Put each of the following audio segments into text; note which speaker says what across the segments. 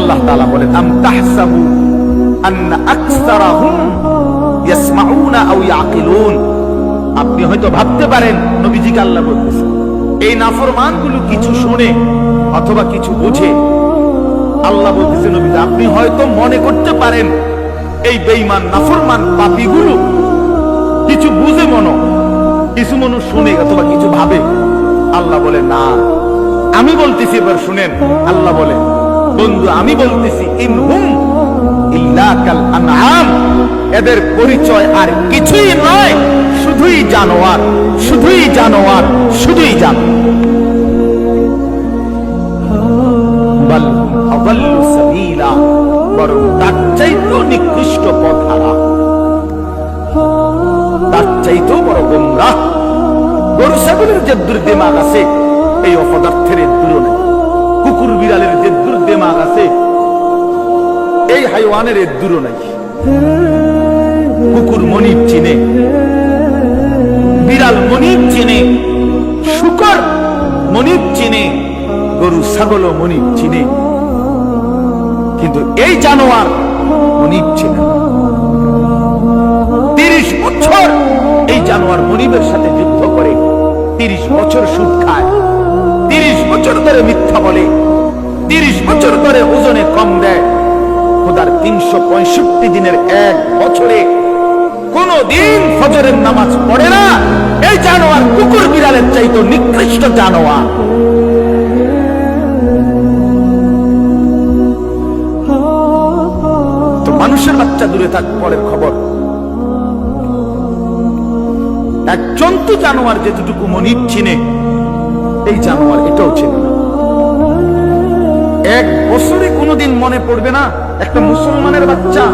Speaker 1: আল্লাহ তাআলা বলেন, আম তাহসাবু আন্না আকসারাহুম ইয়াসমাউনা আও ইয়াকিলুন। আপনি হয়তো ভাবতে পারেন, নবীজিকে আল্লাহ বলতেছেন, এই নাফরমানগুলো কিছু শুনে অথবা কিছু বুঝে। আল্লাহ বলতেছে, নবীজি আপনি হয়তো মনে করতে পারেন এই বেঈমান নাফরমান পাপীগুলো কিছু বুঝে, কিছু মনে শুনে অথবা কিছু ভাবে। আল্লাহ বলে না, আমি বলতেছি, এবার শুনেন। আল্লাহ বলে, বন্ধু আমি বলতেছি, ইনহুম ইল্লা কাল আনআম, এদের পরিচয় আর কিছুই নয়, শুধুই জানোয়ার, শুধুই জানোয়ার, শুধুই জানোয়ার। বাল আযাল্লু সাবিলা, বরং তার চাইতেও নিকৃষ্ট পথহারা, তার চাইতেও বড় গোমরাহ। গরু ছাগলের যে দুর্দিমাগ আছে, এই অপদার্থের দূর নেই। কুকুর বিড়ালের যে দুর্দিমাগ আছে, এই হাইওয়ানের দূর নাই। কুকুর মনিব চিনে, বিড়াল মনিব চিনে, শুকর মনিব চিনে, গরু ছাগলও মনিব চিনে, কিন্তু এই জানোয়ার মনিব চিনে। 30 বছর এই জানোয়ার মনিবের সাথে যুদ্ধ করে, 30 বছর সুদ খায়, 30 বছর ধরে মিথ্যা বলে, 30 বছর ধরে ওজনে কম দেয়। খোদার 365 দিনের এক বছরে কোন দিন ফজরের নামাজ পড়ে না। এই জানোয়ার কুকুর বিড়ালের চাইতো নিকৃষ্ট জানোয়ার। তো মানুষের বাচ্চা দূরে থাক, পরের খবর। এক জন্তু জানোয়ার যেটুকু মনিব চিনে, এই জানোয়ার এটাও চিনে না। এক বছরে কোনদিন মনে পড়বে না একটা মুসলমানের বাচ্চা,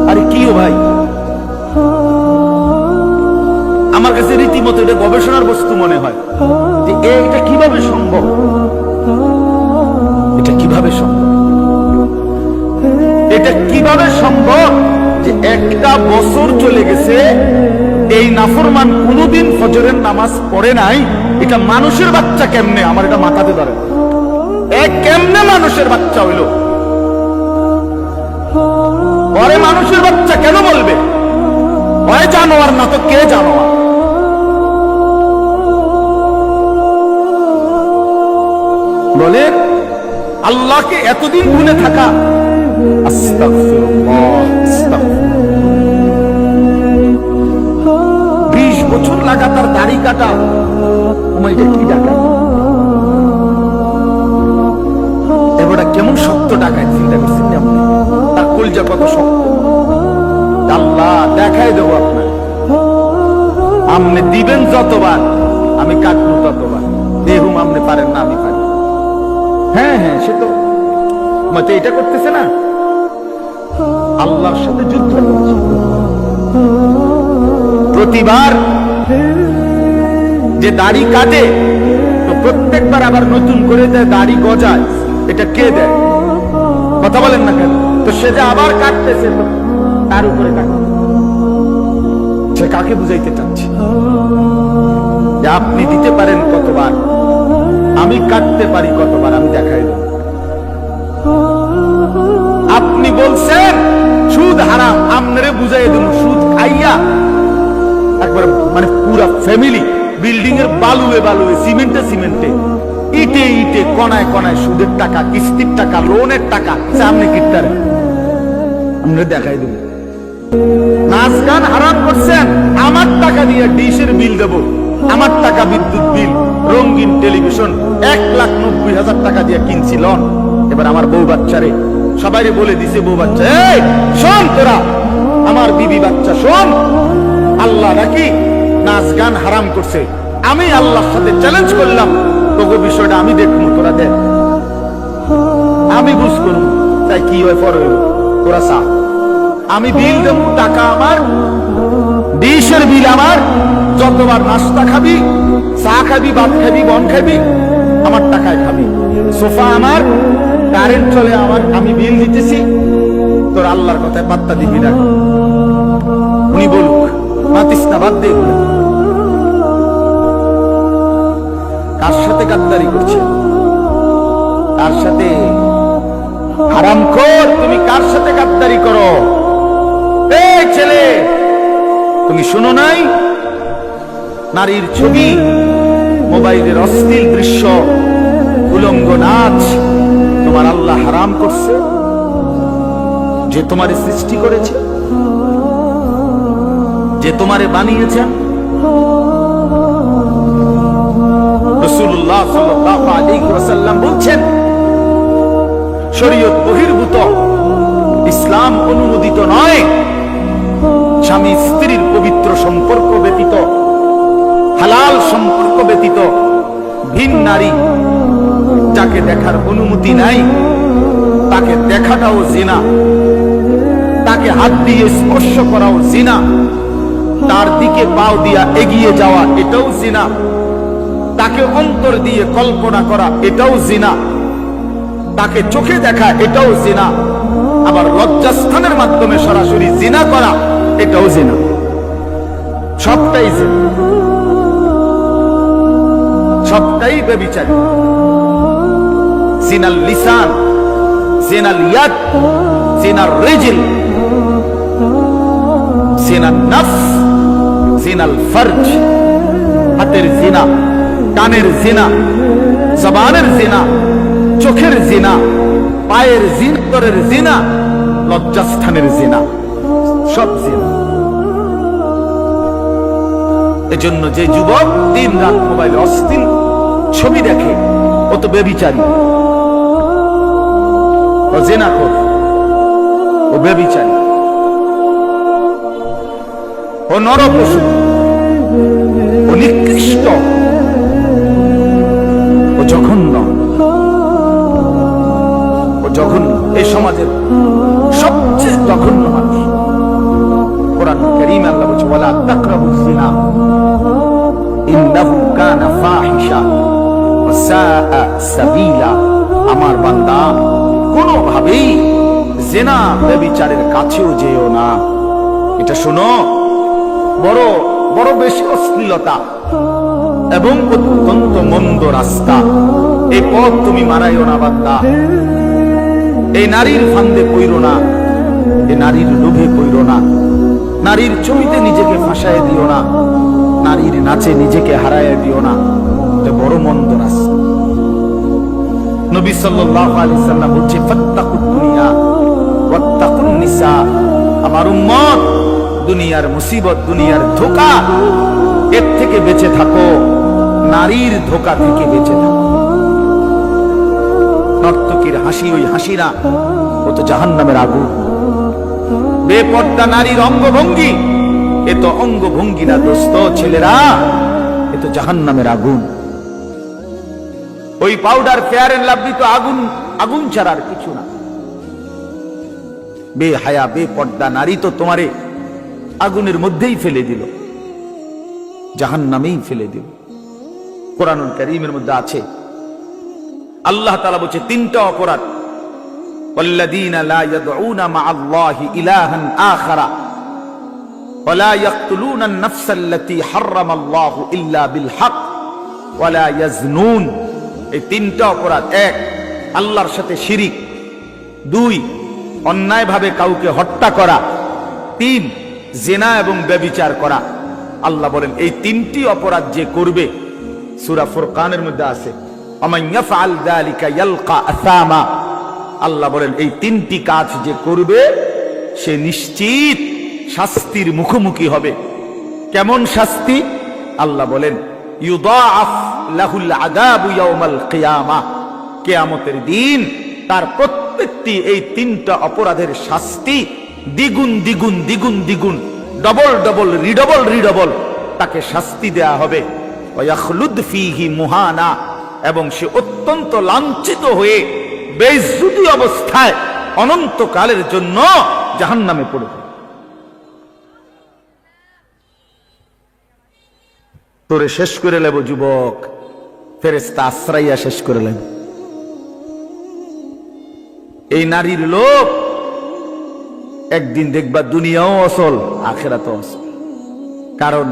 Speaker 1: আরে কিও ভাই, আমার কাছে রীতিমতো এটা গবেষণার বস্তু মনে হয় যে এটা কিভাবে সম্ভব, এটা কিভাবে সম্ভব, এটা কিভাবে সম্ভব যে একটা বছর চলে গেছে, এই নাফরমান কোনদিন ফজরের নামাজ পড়ে নাই। এটা মানুষের বাচ্চা কেমনে, আমার এটা মাথাতে ধরে। কেমনে মানুষের বাচ্চা হইল? পরে মানুষের বাচ্চা কেন বলবে? হয় জানোয়ার, না তো কে জানোয়ার? বলে আল্লাহকে এতদিন ভুলে থাকা। আস্তাগফিরুল্লাহ, আস্তাগফিরুল্লাহ। 20 বছর লাগাতার দাড়ি কাটা, কি ডাকা? এবারটা কেমন শক্ত ডাকায়, চিন্তা করছেন? তার কলজা কত শক্ত। আল্লাহ দেখাই দেবো আপনার, আপনি দিবেন যতবার, আমি কাটবো ততবার। দেহুম আপনি পারেন না, আমি পারি। হ্যাঁ হ্যাঁ, সে তো মতে এটা করতেছে না, আল্লাহর সাথে যুদ্ধ করছে। প্রতিবার যে দাড়ি কাটে, তো প্রত্যেকবার আবার নতুন করে দেয়, দাড়ি গজায়। এটা কে দেয়? কথা বলেন না কেন? তো সে যে আবার কাটতেছে, তো তার উপরে কাটে। সে কাকে বুঝাইতে চাচ্ছে যে আপনি দিতে পারেন কতবার, আমি কাটতে পারি কতবার, আমি দেখাই দেব। আপনি বলছেন সুদ হারাম, আপনারে বুঝাই দেব। সুদ খাইয়া একবার মানে পুরা ফ্যামিলি বিল্ডিং এর বালুয়ে বালুয়ে, সিমেন্টে সিমেন্টে, ইটে ইটে, কণায় কণায় সুদের টাকা, কিস্তির টাকা, লোনের টাকা সামনে কিটটারে আমরা দেখাই দেব। নাচ গান হারাম করছেন, আমার টাকা দিয়ে ডিশের বিল দেব, আমার টাকা বিদ্যুৎ বিল, রঙিন টেলিভিশন 1,90,000 টাকা দিয়ে কিনছি লন। এবার আমার বউ বাচ্চারে সবাই বলে দিছে, বউ বাচ্চা এই শোন, তোরা আমার বিবি বাচ্চা শোন, আল্লাহ নাকি নাচ গান হারাম করছে। আমি আল্লাহর সাথে চ্যালেঞ্জ করলাম, তোকে বিষয়টা আমি দেখবো, তোরা দেখ, আমি বুঝ করবো, তাই কি হয় পরে হইব, তোরা চা, আমি বিল দেবো, টাকা আমার, ডিশের বিল আমার, যতবার নাস্তা খাবি, চা খাবি, ভাত খাবি, বন খাবি, আমার টাকায় খাবি, সোফা আমার, কারেন্ট চলে আমার, আমি বিল দিতেছি, তোর আল্লাহর কথায় পাত্তা দিবি না। উনি বলুক, মাতিস না, বাদ দে। কার সাথে গাদ্দারি করছে? কার সাথে? হারামখোর, তুমি কার সাথে গাদ্দারি করো? এই ছেলে, তুমি শুনো নাই নারীর ছবি, মোবাইলের অশ্লীল দৃশ্য, উলঙ্গ নাচ তোমার আল্লাহ হারাম করছে? যে তোমারে সৃষ্টি করেছে, যে তোমারে বানিয়েছেন। রাসূলুল্লাহ সাল্লাল্লাহু আলাইহি ওয়াসাল্লাম বলছেন, শরীয়ত বহির্ভূত, ইসলাম অনুমোদিত নয় স্বামী স্ত্রীর পবিত্র সম্পর্ক ব্যতীত, হালাল সম্পর্ক ব্যতীত ভিন নারী যাকে দেখার অনুমতি নাই তাকে দেখাটাও জিনা, তাকে হাত দিয়ে স্পর্শ করাও জিনা, তার দিকে পাও দিয়া এগিয়ে যাওয়া এটাও জিনা, তাকে অন্তর দিয়ে কল্পনা করা এটাও জিনা, তাকে চোখে দেখা এটাও জিনা, আবার লজ্জাস্থানের মাধ্যমে সরাসরি জিনা করা এটাও জিনা। সবটাই জিনা, সবটাই ব্যভিচারী। জিনাল লিসান, জিনাল ইয়াদ, জিনাল রিজল, জিনাল নফস, জিনাল ফরজ। হাতের জিনা, কানের জিনা, জবানের জিনা, চোখের জিনা, পায়ের জিনতরের জিনা, লজ্জাস্থানের জিনা, সব জিনা। এজন্য যে যুবক দিন রাত মোবাইলে অশ্লীল ছবি দেখে ও তো ব্যভিচারী, ও জিনাখোর, ও ব্যভিচারী, ও নরপশু, ও নিকৃষ্ট, ও জঘন্য, ও জঘন্য। এই সমাজের সবচেয়ে জঘন্য মানুষ। কোরআন কারীমে আল্লাহ বলছে, ওয়ালা তাকরাবুজ জিনা ইন্নাহু কানা ফাহিশা ওয়া সাআ সাবিলা। আমার বান্দা, কোনোভাবেই জিনা ব্যভিচারের কাছেও যেও না। এটা শোনো, বড় বড় বেশি অশ্লীলতা এবং অত্যন্ত মন্দ রাস্তা। এই পথ তুমি মারাইও না বান্দা। এই নারীর ফান্দে পইরো না, এই নারীর লোভে পইরো না, নারীর ছবিতে নিজেকে ফাঁসায় দিও না, নারীর নাচে নিজেকে হারায় দিও না। এটা বড় মন্দ রাস্তা। নবী সাল্লাল্লাহু আলাইহি সাল্লাম বলছে, ফাত্তাকুদ দুনিয়া ওয়াত্তাকুন নিসা। আমার উম্মত, দুনিয়ার মুসিবত, দুনিয়ার ধোঁকা, এর থেকে বেঁচে থাকো, নারীর ধোঁকা থেকে বেঁচে থাকো। নর্তকীর হাসি ওই হাসি না, ও তো জাহান্নামের আগুন। বেপর্দা নারীর অঙ্গভঙ্গি, এ তো অঙ্গভঙ্গি না দোস্ত, ছেলেরা, এ তো জাহান্নামের আগুন। ওই পাউডার, ফেয়ার এন্ড লাভলি তো আগুন, আগুন ছাড়ার কিছু না। বেহায়া বেপর্দা নারী তো তোমারে আগুনের মধ্যেই ফেলে দিল, জাহান্নামেই ফেলে দিল। কোরআনুল কারীমের মধ্যে আছে, আল্লাহ তাআলা বলছে তিনটা অপরাধ, ওয়াল্লাযীনা লা ইয়াদউনা মা'আল্লাহি ইলাহান আখারা ওয়া লা ইয়াকতুলুনা আন-নাফসাল্লাতী হারামাল্লাহু ইল্লা বিল হক ওয়া লা ইয়াজনুন। এই তিনটা অপরাধ। এক, আল্লাহর সাথে শিরিক। দুই, অন্যায়ভাবে কাউকে হত্যা করা। তিন, জিনা এবং ব্যভিচার করা। আল্লাহ বলেন এই তিনটি অপরাধ যে করবে, সূরা ফুরকানের মধ্যে আছে, ওমান ইয়াফআল যালিকা ইয়ালকা আসামা। আল্লাহ বলেন এই তিনটি কাজ যে করবে সে নিশ্চিত শাস্তির মুখোমুখি হবে। কেমন শাস্তি? আল্লাহ বলেন ইউদাআফ লাহুল আযাবু ইয়াউমাল কিয়ামা। কিয়ামতের দিন তার প্রত্যেকটি এই তিনটা অপরাধের শাস্তি দ্বিগুণ দ্বিগুণ দ্বিগুণ দ্বিগুণ, ডবল ডবল রিডবল রিডবল তাকে শাস্তি দেয়া হবে। ওয়াখলুদ ফীহি মুহানা, এবং সে অত্যন্ত লাঞ্ছিত হয়ে বেইজ্জতি অবস্থায় অনন্তকালের জন্য জাহান্নামে পড়বে। তোরে শেষ করে লেব যুবক, ফেরেশতা আশ্রাইয়া শেষ করে লেব। এই নারীর লোভ একদিন দেখবা দুনিয়াও অসল, আখিরাতও অসল। কারণ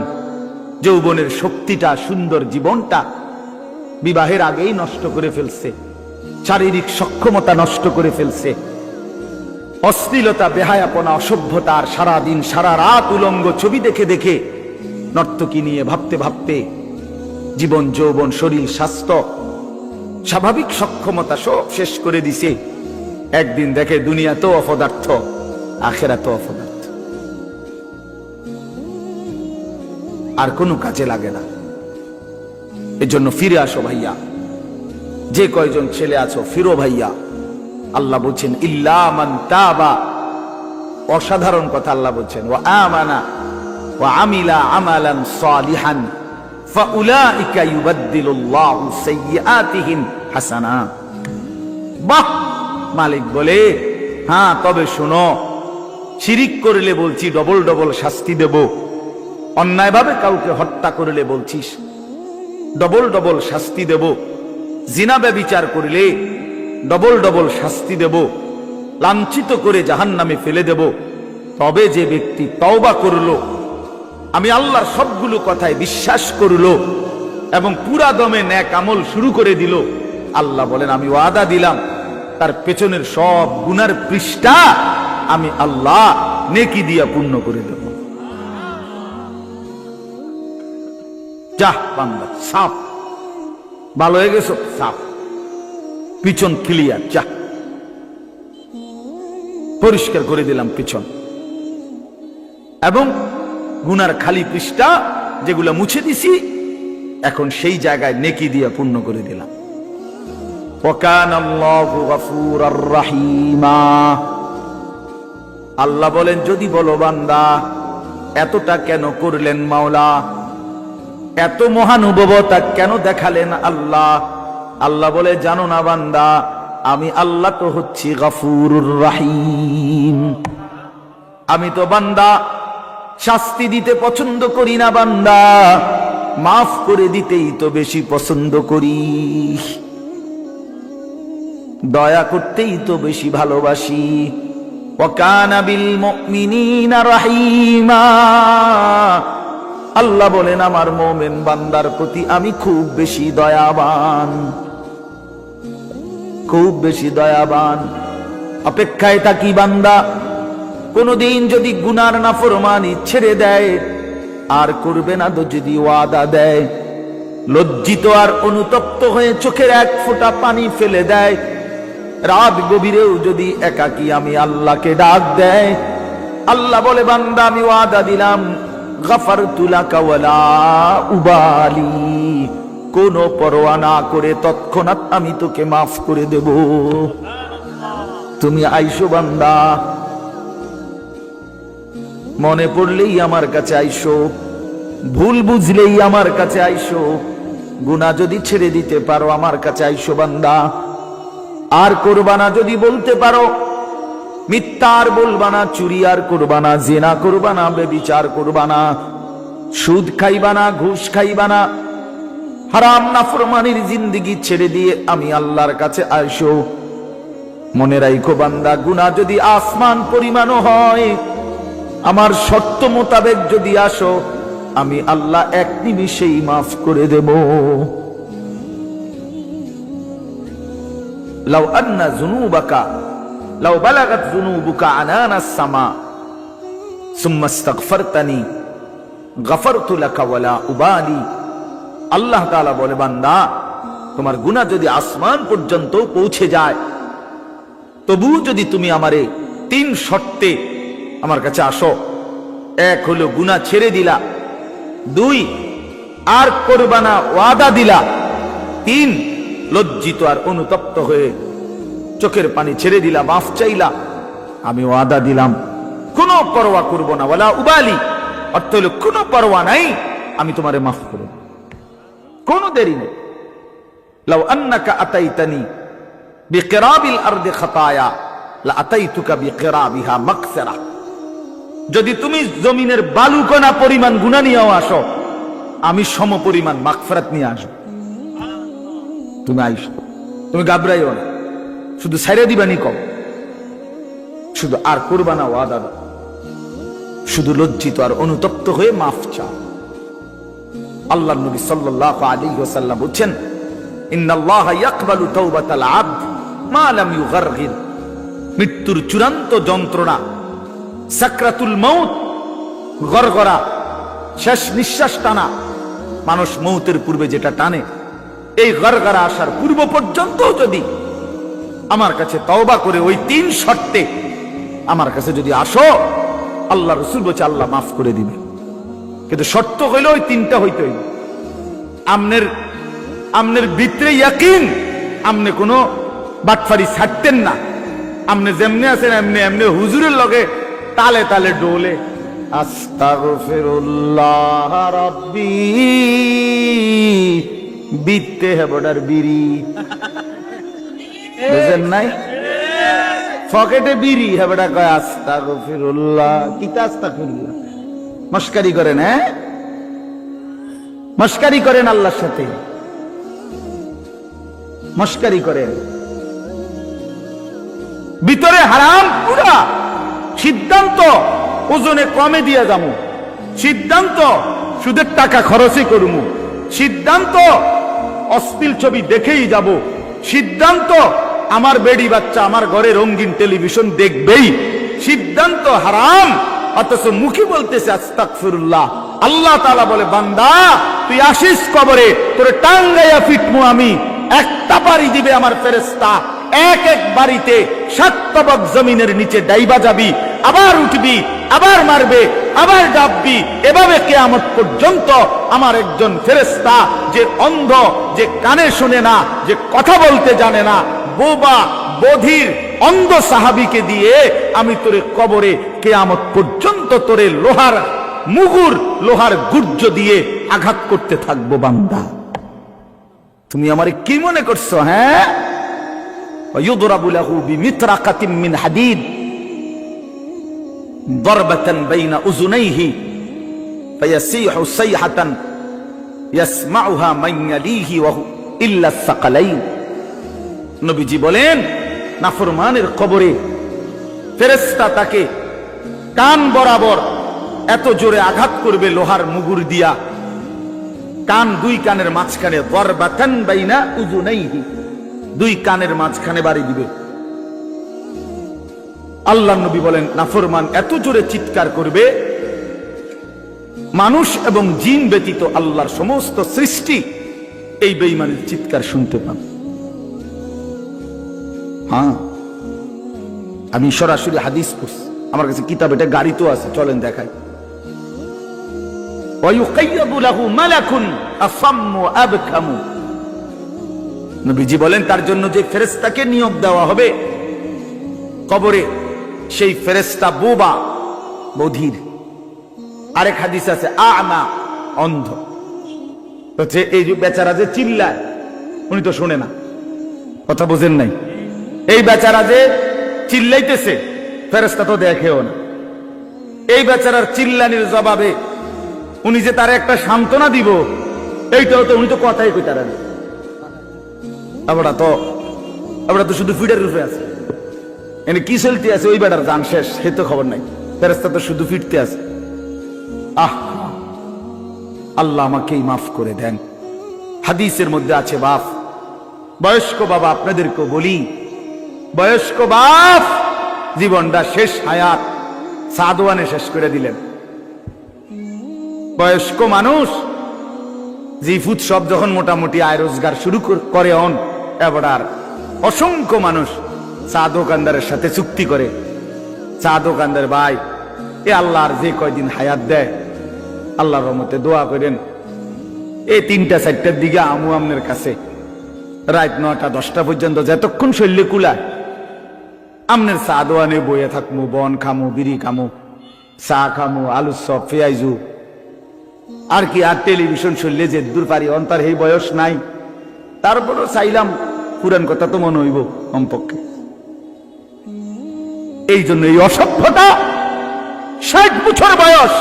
Speaker 1: যৌবনের শক্তিটা, সুন্দর জীবনটা বিবাহের আগেই নষ্ট করে ফেলছে, শারীরিক সক্ষমতা নষ্ট করে ফেলছে, অশ্লীলতা, বেহায়াপনা, অসভ্যতা আর সারাদিন সারা রাত উলঙ্গ ছবি দেখে দেখে নর্তকী নিয়ে ভাবতে ভাবতে জীবন, যৌবন, শরীর, স্বাস্থ্য, স্বাভাবিক সক্ষমতা সব শেষ করে দিছে। একদিন দেখে দুনিয়া তো অপদার্থ, আখেরা তো অপদার্থ, আর কোনো কাজে লাগে না। এজন্য ফিরে আসো ভাইয়া, যে কয়জন ছেলে আছো ফিরো ভাইয়া। আল্লাহ বলছেন ইল্লা মান তাবা, অসাধারণ কথা আল্লাহ বলছেন, ওয়া আমানা ওয়া আমিলা আমালান সালিহান ফাউলাইকা ইউবাদদিলুল্লাহু সাইয়্যাতিহিম হাসানাত। বাহ! মালিক বলে হ্যাঁ, তবে শোনো, শিরিক করলে বলছি ডবল ডবল শাস্তি দেব, অন্যায়ভাবে কাউকে হত্যা করলে বলছিস ডবল ডবল শাস্তি দেব, জিনা ব্যভিচার করলে ডবল ডবল শাস্তি দেব, লাঞ্ছিত করে জাহান্নামে ফেলে দেব। তবে যে ব্যক্তি তওবা করলো, আমি আল্লাহর সবগুলো কথায় বিশ্বাস করলো এবং পুরা দমে নেক আমল শুরু করে দিল, আল্লাহ বলেন আমি ওয়াদা দিলাম তার পেছনের সব গুনার পৃষ্ঠা আমি আল্লাহ নেকি দিয়া পূর্ণ করে দেব। যাহ বান্দা, সাফ, ভালো হয়ে গেছো, সাফ, পিছন ক্লিয়ার, যা পরিষ্কার করে দিলাম পিছন, এবং গুনার খালি পৃষ্ঠা যেগুলো মুছে দিছি এখন সেই জায়গায় নেকি দিয়া পূর্ণ করে দিলাম। ওয়াকানাল্লাহু গফুরার রাহিমা। আল্লাহ বলেন যদি বলো বান্দা এতটা কেন করলেন মাওলা, এত মহানুভবতা কেন দেখালেন আল্লাহ, আল্লাহ বলে জানো না বান্দা, আমি আল্লাহ তো হচ্ছি গফুরুর রাহিম। আমি তো বান্দা শাস্তি দিতে পছন্দ করি না বান্দা, মাফ করে দিতেই তো বেশি পছন্দ করি, দয়া করতেই তো বেশি ভালোবাসি। ওয়াকানা বিল মুমিনিনা রাহিমা। আল্লাহ বলেন আমার মুমিন বান্দার প্রতি আমি খুব বেশি দয়াবান, খুব বেশি দয়াবান। অপেক্ষায় থাকি বান্দা কোনদিন যদি গুনার নাফরমানি ছেড়ে দেয় আর করবে না, তো যদি ওয়াদা দেয়, লজ্জিত আর অনুতপ্ত হয়ে চোখের এক ফোঁটা পানি ফেলে দেয়, রাত গভীরেও যদি একাকী আমি আল্লাহকে ডাক দেয়, আল্লাহ বলে বান্দা আমি ওয়াদা দিলাম গফারতু লাকা ওয়ালা উবালি, কোনো পরোয়া না করে তৎক্ষণাৎ আমি তোকে মাফ করে দেব। তুমি আইসো বান্দা, মনে পড়লেই আমার কাছে আইসো, ভুল বুঝলেই আমার কাছে আইসো, গুনাহ যদি ছেড়ে দিতে পারো আমার কাছে আইসো বান্দা। আর করবা না যদি বলতে পারো, মিথ্যা আর বলবা না, চুরি আর করবা না, জিনা করবা না, ব্যভিচার করবা না, সুদ খাইবা না, ঘুষ খাইবা না, হারাম নাফরমানির জিন্দেগি ছেড়ে দিয়ে আমি আল্লাহর কাছে আইসো। মনে রাখো বান্দা, গুনাহ যদি আসমান পরিমাণও হয়, আমার শর্ত মোতাবেক যদি আসো, আমি আল্লাহ এক নিমিষেই মাফ করে দেব। লাউ আন্না যুনুবাকা লাউ বালাগাত যুনুবুকা আনানাস সামা সুম্মা ইস্তাগফারতানি গফারতু লাকা ওয়ালা উবালি। আল্লাহ তাআলা বলে বান্দা তোমার গুনাহ যদি আসমান পর্যন্ত পৌঁছে যায়, তবু যদি তুমি আমারে 3 শর্তে আমার কাছে আসো, 1 হলো গুনাহ ছেড়ে দিলা, 2 আর করবা না ওয়াদা দিলা, 3 লজ্জিত আর অনুতপ্ত হয়ে চোখের পানি ছেড়ে দিলা, মাফ চাইলা, আমি ওয়াদা দিলাম কোনো পরোয়া করব না, ওয়ালা উবালি অর্থ হলো কোনো পরোয়া নাই, আমি তোমারে মাফ করব, কোনো দেরি নেই। লাউ আন্নাকা আতাইতানি বিকিরাবিল আরদি খাতায়া লা আতাইতুকা বিকিরাবিহা মাগফিরা। যদি তুমি জমিনের বালুকণা পরিমাণ গুনাহ নিয়েও আসো, আমি সম পরিমাণ মাগফিরাত নিয়ে আসো। তুমি আইসো, তুমি ঘাবড়াইও না, শুধু ছাইড়া দিবানি কম, শুধু আর করবা না ওয়াদা দাও, শুধু লজ্জিত আর অনুতপ্ত হয়ে মাফ চাও। আল্লাহর নবী সাল্লাল্লাহু আলাইহি ওয়াসাল্লাম বলেন, ইন্নাল্লাহা ইয়াকবালু তাওবাতাল আবদ মা লাম ইউগারগির মৃত্যুর চূড়ান্ত যন্ত্রণা, সাকরাতুল মউত, গরগরা, শেষ নিঃশ্বাস টানা। মানুষ মৌতের পূর্বে যেটা টানে, এই গরগরা আসার পূর্ব পর্যন্ত যদি আমার কাছে তওবা করে ওই 3 শর্তে আমার কাছে যদি আসো, আল্লাহ রাসূল বলছে আল্লাহ মাফ করে দিবে। কিন্তু শর্ত হইল ওই 3টা হইতে হইবে। আমনের ভিতরে ইয়াকিন, আমনে কোনো বাটফারি ছাড়তেন না। আমনে যেমনে আছেন এমনি এমনি হুজুরের লগে তালে তালে ডোলে আস্তাগফিরুল্লাহ রাব্বি বিতে হেবডার বিড়ি বুঝেন নাই, পকেটে বিড়ি হেবডা কয় আস্তাগফিরুল্লাহ। কিতা আস্তাগফিরুল্লাহ? মস্কারি করেন, হ্যাঁ মস্কারি করেন, আল্লাহর সাথে মস্কারি করেন। ভিতরে হারাম পুরা। সিদ্ধান্ত ওজনে কমে দিয়ে যাবো, সিদ্ধান্ত সুদের টাকা খরচই করবো, সিদ্ধান্ত অশ্লীল ছবি দেখেই যাব, সিদ্ধান্ত আমার বেডি বাচ্চা আমার ঘরে রঙিন টেলিভিশন দেখবেই, সিদ্ধান্ত হারাম। অথচ মুখে বলতেছে আস্তাগফিরুল্লাহ। আল্লাহ তাআলা বলে বান্দা তুই আসিস কবরে, তোরে টাঙ্গাইয়া ফিটমু আমি। একটা বাড়ি দিবে আমার ফেরেশতা, এক এক বাড়িতে 7 তবক জমিনের নিচে ডাইবা যাবি, আবার উঠবি, আবার মারবে, আবার ডাববি। এভাবে কিয়ামত পর্যন্ত আমার একজন ফেরেশতা, যে অন্ধ, যে কানে শুনে না, যে কথা বলতে জানে না, বোবা বধির অন্ধ সাহাবীকে দিয়ে আমি তোরে কবরে কিয়ামত পর্যন্ত তোরে লোহার মুগুর, লোহার গুর্জ দিয়ে আঘাত করতে থাকবো। বান্দা তুমি আমারে কি মনে করছো? হ্যাঁ, ويضرب له بمطرقة من حديد ضربة بين أذنيه فيصيح صيحة يسمعها من يليه إلا الثقلين। নবীজি বলেন নাফরমানের কবরে ফেরেশতা তাকে কান বরাবর এত জোরে আঘাত করবে লোহার মুগুর দিয়া, কান 2 কানের মাঝখানে, দরবাতান বাইনা উযুনাইহি, 2 কানের মাঝখানে বাড়ি দিবে। আল্লাহর নবী বলেন নাফরমান এত জোরে চিৎকার করবে, মানুষ এবং জিন ব্যতীত আল্লাহর সমস্ত সৃষ্টি এই বেঈমানের চিৎকার শুনতে পান। হ্যাঁ, আমি সরাসরি হাদিস পড়ছি, আমার কাছে কিতাব, এটা গাড়িতেও আছে, চলেন দেখাই। ওয়ায়ুকাইয়াদু লাহু মালাকুন আসাম্মু আবকামু। নবীজি বলেন তার জন্য যে ফেরেশতাকে নিয়োগ দেওয়া হবে কবরে, সেই ফেরেশতা বোবা বধির। আরেক হাদিস আছে আ'মা, অন্ধ। হচ্ছে এই যে বেচারা যে চিল্লায়, উনি তো শুনে না, কথা বোঝেন নাই। এই বেচারা যে চিল্লাইতেছে, ফেরেশতা তো দেখেও না। এই বেচারার চিল্লানির জবাবে উনি যে তার একটা সান্ত্বনা দিব, এইটাও তো উনি তো কথাই কইতারেন। আমরা তো শুধু ফিডের রূপে আছে, এনে কি চলতে আছে ওই বেটার জান শেষ, সে তো খবর নাই। ফেরেশতা তো শুধু ফিরতে আছে। আল্লাহ আমাকেই মাফ করে দেন। হাদিসের মধ্যে আছে বাপ, বয়স্ক বাবা, আপনাদেরকে বলি, বয়স্ক বাপ জীবনটা শেষ হায়াত সাদওয়ানে শেষ করে দিলেন। বয়স্ক মানুষ জিফুত সব যখন মোটামুটি আয় রোজগার শুরু করে হন, এবার আর অসংখ্য মানুষ চা দোকানদারের সাথে চুক্তি করে, চা দোকানদার ভাই এ আল্লাহর যে কয়দিন হায়াত দেয়, আল্লাহর রহমতে দোয়া করেন, এই 3টা 4টার দিকে আমু আমনের কাছে রাত 9টা 10টা পর্যন্ত যতক্ষণ শৈল্যে কুলায় আমনের চা দোয়ানে বইয়ে থাকবো, বন খামু, বিড়ি খামু, চা খামু, আলু চপ, পেঁয়াজু, আর কি আর টেলিভিশন শৈল্যে যে দূর পারি অন্তর এই বয়স নাই। তারপরও চাইলাম পুরান কথা তো মনে হইব কমপক্ষে। এই জন্য এই অসভ্যতা, 60 বছর বয়স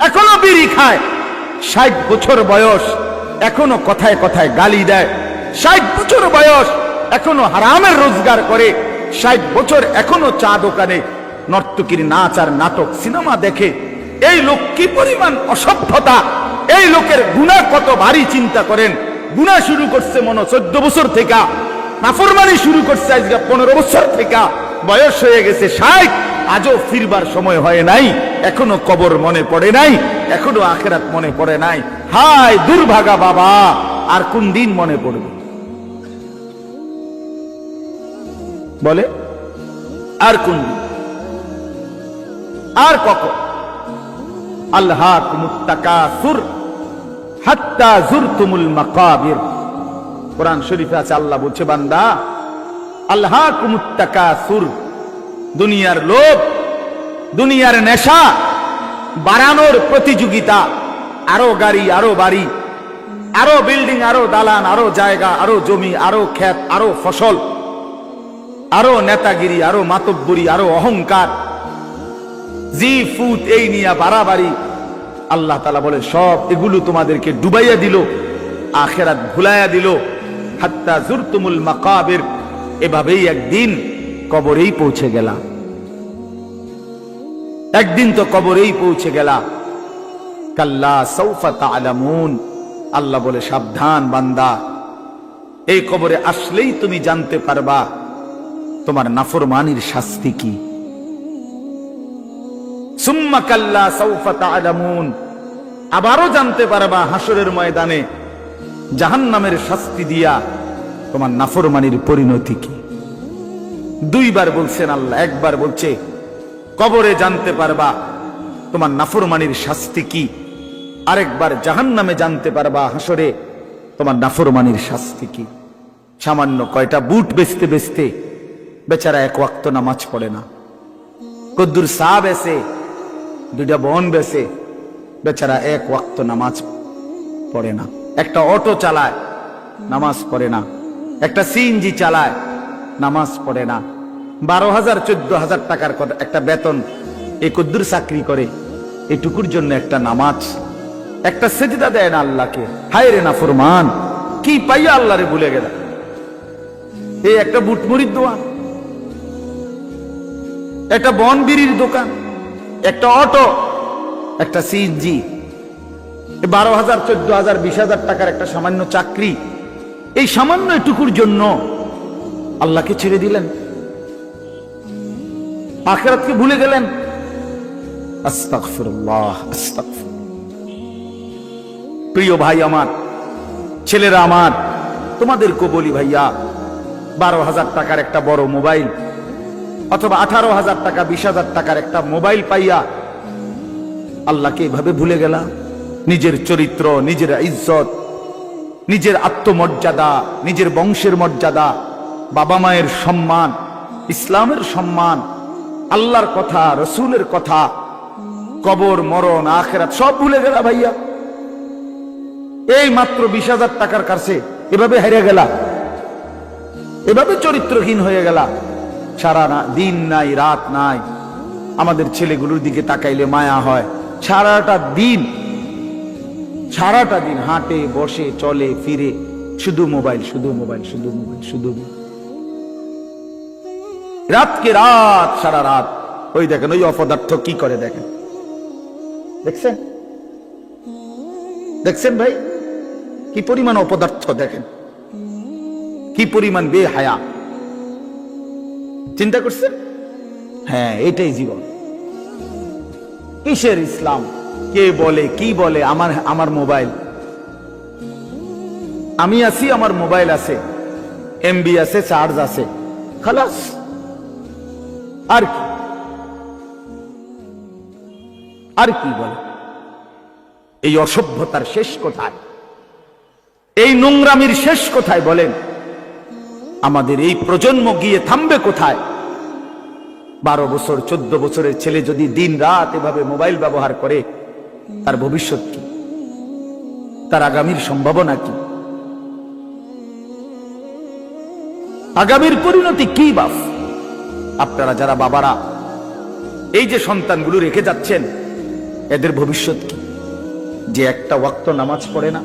Speaker 1: এখনো বিড়ি খায়, 60 বছর বয়স এখনো কথায় কথায় গালি দেয়, 60 বছর বয়স এখনো হারামের রোজগার করে, 60 বছর এখনো চা দোকানে নর্তকীর নাচ আর নাটক সিনেমা দেখে। এই লোক কি পরিমাণ অসভ্যতা! এই লোকের গুনাহ কত ভারী চিন্তা করেন। গুনাহ শুরু করছে মনে 14 বছর থেকে, নাফরমানি শুরু করছে আজকে 15 বছর থেকে। বয়স হয়ে গেছে 60, আজও ফিরবার সময় হয় নাই, এখনো কবর মনে পড়ে নাই, এখনো আখিরাত মনে পড়ে নাই। হায় দুর্ভাগা বাবা, আর কোন দিন মনে পড়বে বলে? আর কোন দিন, আর কখন? আল্লাহকুমুত তাকাসুর হাত্তা যুরতুমুল মাকাবির। কোরআন শরীফে আছে, আল্লাহ বলছে বান্দা, আল্লাহকুমুত তাকাসুর, দুনিয়ার লোভ, দুনিয়ার নেশা, বাড়ানোর প্রতিযোগিতা, আরো গাড়ি, আরো বাড়ি, আরো বিল্ডিং, আরো দালান, আরো জায়গা, আরো জমি, আরো ক্ষেত, আরো ফসল, আরো নেতাগিরি, আরো মাতব্বরি, আরো অহংকার, জি ফুত, এই নিয়ে বাড়াবাড়ি। আল্লাহ তাআলা বলে সব এগুলো তোমাদেরকে ডুবাইয়া দিল, আখিরাত ভুলাইয়া দিল। হাত্তা যুরতুমুল মাকাবির, এভাবেই একদিন কবরেই পৌঁছে গেলা, একদিন তো কবরেই পৌঁছে গেলা। কাল্লা সাউফা তা'লামুন, আল্লাহ বলে সাবধান বান্দা, এই কবরে আসলেই তুমি জানতে পারবা তোমার নাফরমানির শাস্তি কি। সুম্মা কাল্লা সাউফা তা'লামুন, আবারও জানতে পারবা হাসরের ময়দানে জাহান্নামের শাস্তি দিয়া তোমার নাফরমানির পরিণতি কি। দুইবার বলছেন আল্লাহ, একবার বলছে কবরে জানতে পারবা তোমার নাফরমানির শাস্তি কি, আরেকবার জাহান্নামে জানতে পারবা হাসরে তোমার নাফরমানির শাস্তি কি। সামান্য কয়টা বুট বেচতে বেচতে বেচারা এক ওয়াক্ত নামাজ পড়ে না, কদ্দুর চা বেচে, দুইটা বন বেচে, বেচারা এক ওয়াক্ত নামাজ পড়ে না। একটা অটো চালায়, নামাজ পড়ে না। একটা সিএনজি চালায়, নামাজ পড়ে না। 12,000 14,000 টাকার একটা বেতন, এই কদ্দুর চাকরি করে, এটুকুর জন্য একটা নামাজ, একটা সেজদা দেয় না আল্লাহকে। হায় রে নাফরমান, কি পাইয়া আল্লাহরে ভুলে গেল। এই একটা বুটমুড়ির দোকান, একটা বন বিড়ির দোকান, একটা অটো, একটা সিএনজি, 12,000 14,000 20,000 টাকার একটা সামান্য চাকরি, এই সামান্য এটুকুর জন্য আল্লাহকে ছেড়ে দিলেন, আখিরাতকে ভুলে গেলেন। আস্তাগফিরুল্লাহ, আস্তাগফিরুল্লাহ। প্রিয় ভাই আমার, ছেলেরা আমার, তোমাদেরকে বলি ভাইয়া, 12,000 টাকার একটা বড় মোবাইল অথবা 18,000 টাকা 20,000 টাকার একটা মোবাইল পাইয়া আল্লাহকে এভাবে ভুলে গেলা। নিজের চরিত্র, নিজের ইজ্জত, নিজের আত্মমর্যাদা, নিজের বংশের মর্যাদা, বাবা মায়ের সম্মান, ইসলামের সম্মান, আল্লাহর কথা, রসুলের কথা, কবর, মরণ, আখিরাত সব ভুলে গেলা ভাইয়া। এই মাত্র 20,000 টাকার কাছে এভাবে হেরে গেলা, এভাবে চরিত্রহীন হয়ে গেলা। সারা দিন নাই, রাত নাই। আমাদের ছেলেগুলোর দিকে তাকাইলে মায়া হয়। সারাটা দিন হাঁটে, বসে, চলে, ফিরে, শুধু মোবাইল, শুধু মোবাইল, শুধু মোবাইল, শুধু রাতকে রাত, সারা রাত। ওই দেখেন ওই অপদার্থ কি করে, দেখেন, দেখছেন, দেখছেন ভাই কি পরিমাণ অপদার্থ, দেখেন কি পরিমাণ বেহায়া। চিন্তা করছেন? হ্যাঁ, এটাই জীবন। কিসের ইসলাম? কে বলে, কি বলে? আমার মোবাইল, আমি আছি, আমার মোবাইল আছে, এমবি আছে, চার্জ আছে, খালাস। আর কি, আর কি বলে? এই অসভ্যতার শেষ কোথায়? এই নোংরামির শেষ কোথায় বলেন? আমাদের এই প্রজন্ম গিয়ে থামবে কোথায়? 12 বছর 14 বছরের ছেলে যদি দিন রাত এভাবে মোবাইল ব্যবহার করে, তার ভবিষ্যৎ কি? তার আগামীর সম্ভাবনা কি? আগামীর পরিণতি কি বাপ? আপনারা যারা বাবারা এই যে সন্তানগুলো রেখে যাচ্ছেন, এদের ভবিষ্যৎ কি? যে একটা ওয়াক্ত নামাজ পড়ে না,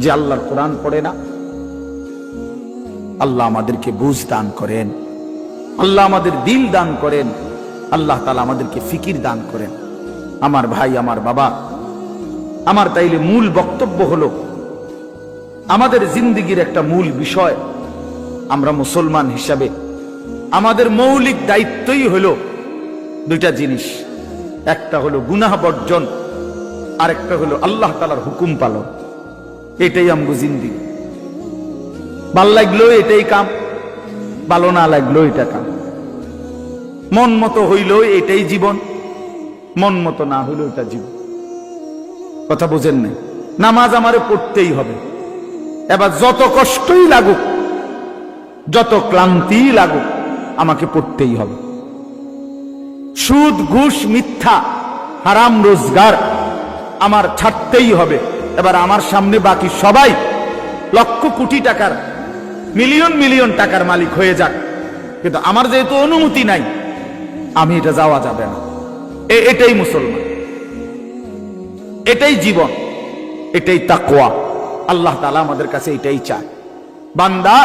Speaker 1: যে আল্লাহর কোরআন পড়ে না। আল্লাহ আমাদেরকে বুঝ দান করেন, আল্লাহ আমাদের দিল দান করেন, আল্লাহ তাআলা আমাদেরকে ফিকির দান করেন। আমার ভাই, আমার বাবা, আমার তাইলে মূল বক্তব্য হলো, আমাদের জিন্দেগির একটা মূল বিষয়, আমরা মুসলমান হিসাবে আমাদের মৌলিক দায়িত্বই হলো দুইটা জিনিস, একটা হলো গুনাহ বর্জন, আরেকটা হলো আল্লাহ তাআলার হুকুম পালন। এটাই আমগো জিন্দেগি। ভাল লাগলো এটাই কাম, ভালো না লাগলো এটা কাম। মন মতো হইলো এটাই জীবন, মন মতো না হইলো এটা জীবন। কথা বুঝেন না? নামাজ আমারে পড়তেই হবে, এবার যত কষ্টই লাগুক, যত ক্লান্তি লাগুক, আমাকে পড়তেই হবে। সুদ, ঘুষ, মিথ্যা, হারাম রোজগার আমার ছাড়তেই হবে। এবার আমার সামনে বাকি সবাই লক্ষ কোটি টাকার, মিলিয়ন মিলিয়ন টাকার মালিক হয়ে যাক, কিন্তু আমার যেহেতু অনুমতি নাই, আমি এটা যাওয়া যাবে না। এটাই মুসলমান, এটাই জীবন, এটাই তাকওয়া। আল্লাহ তাআলা আমাদের কাছে এটাই চায়, বান্দা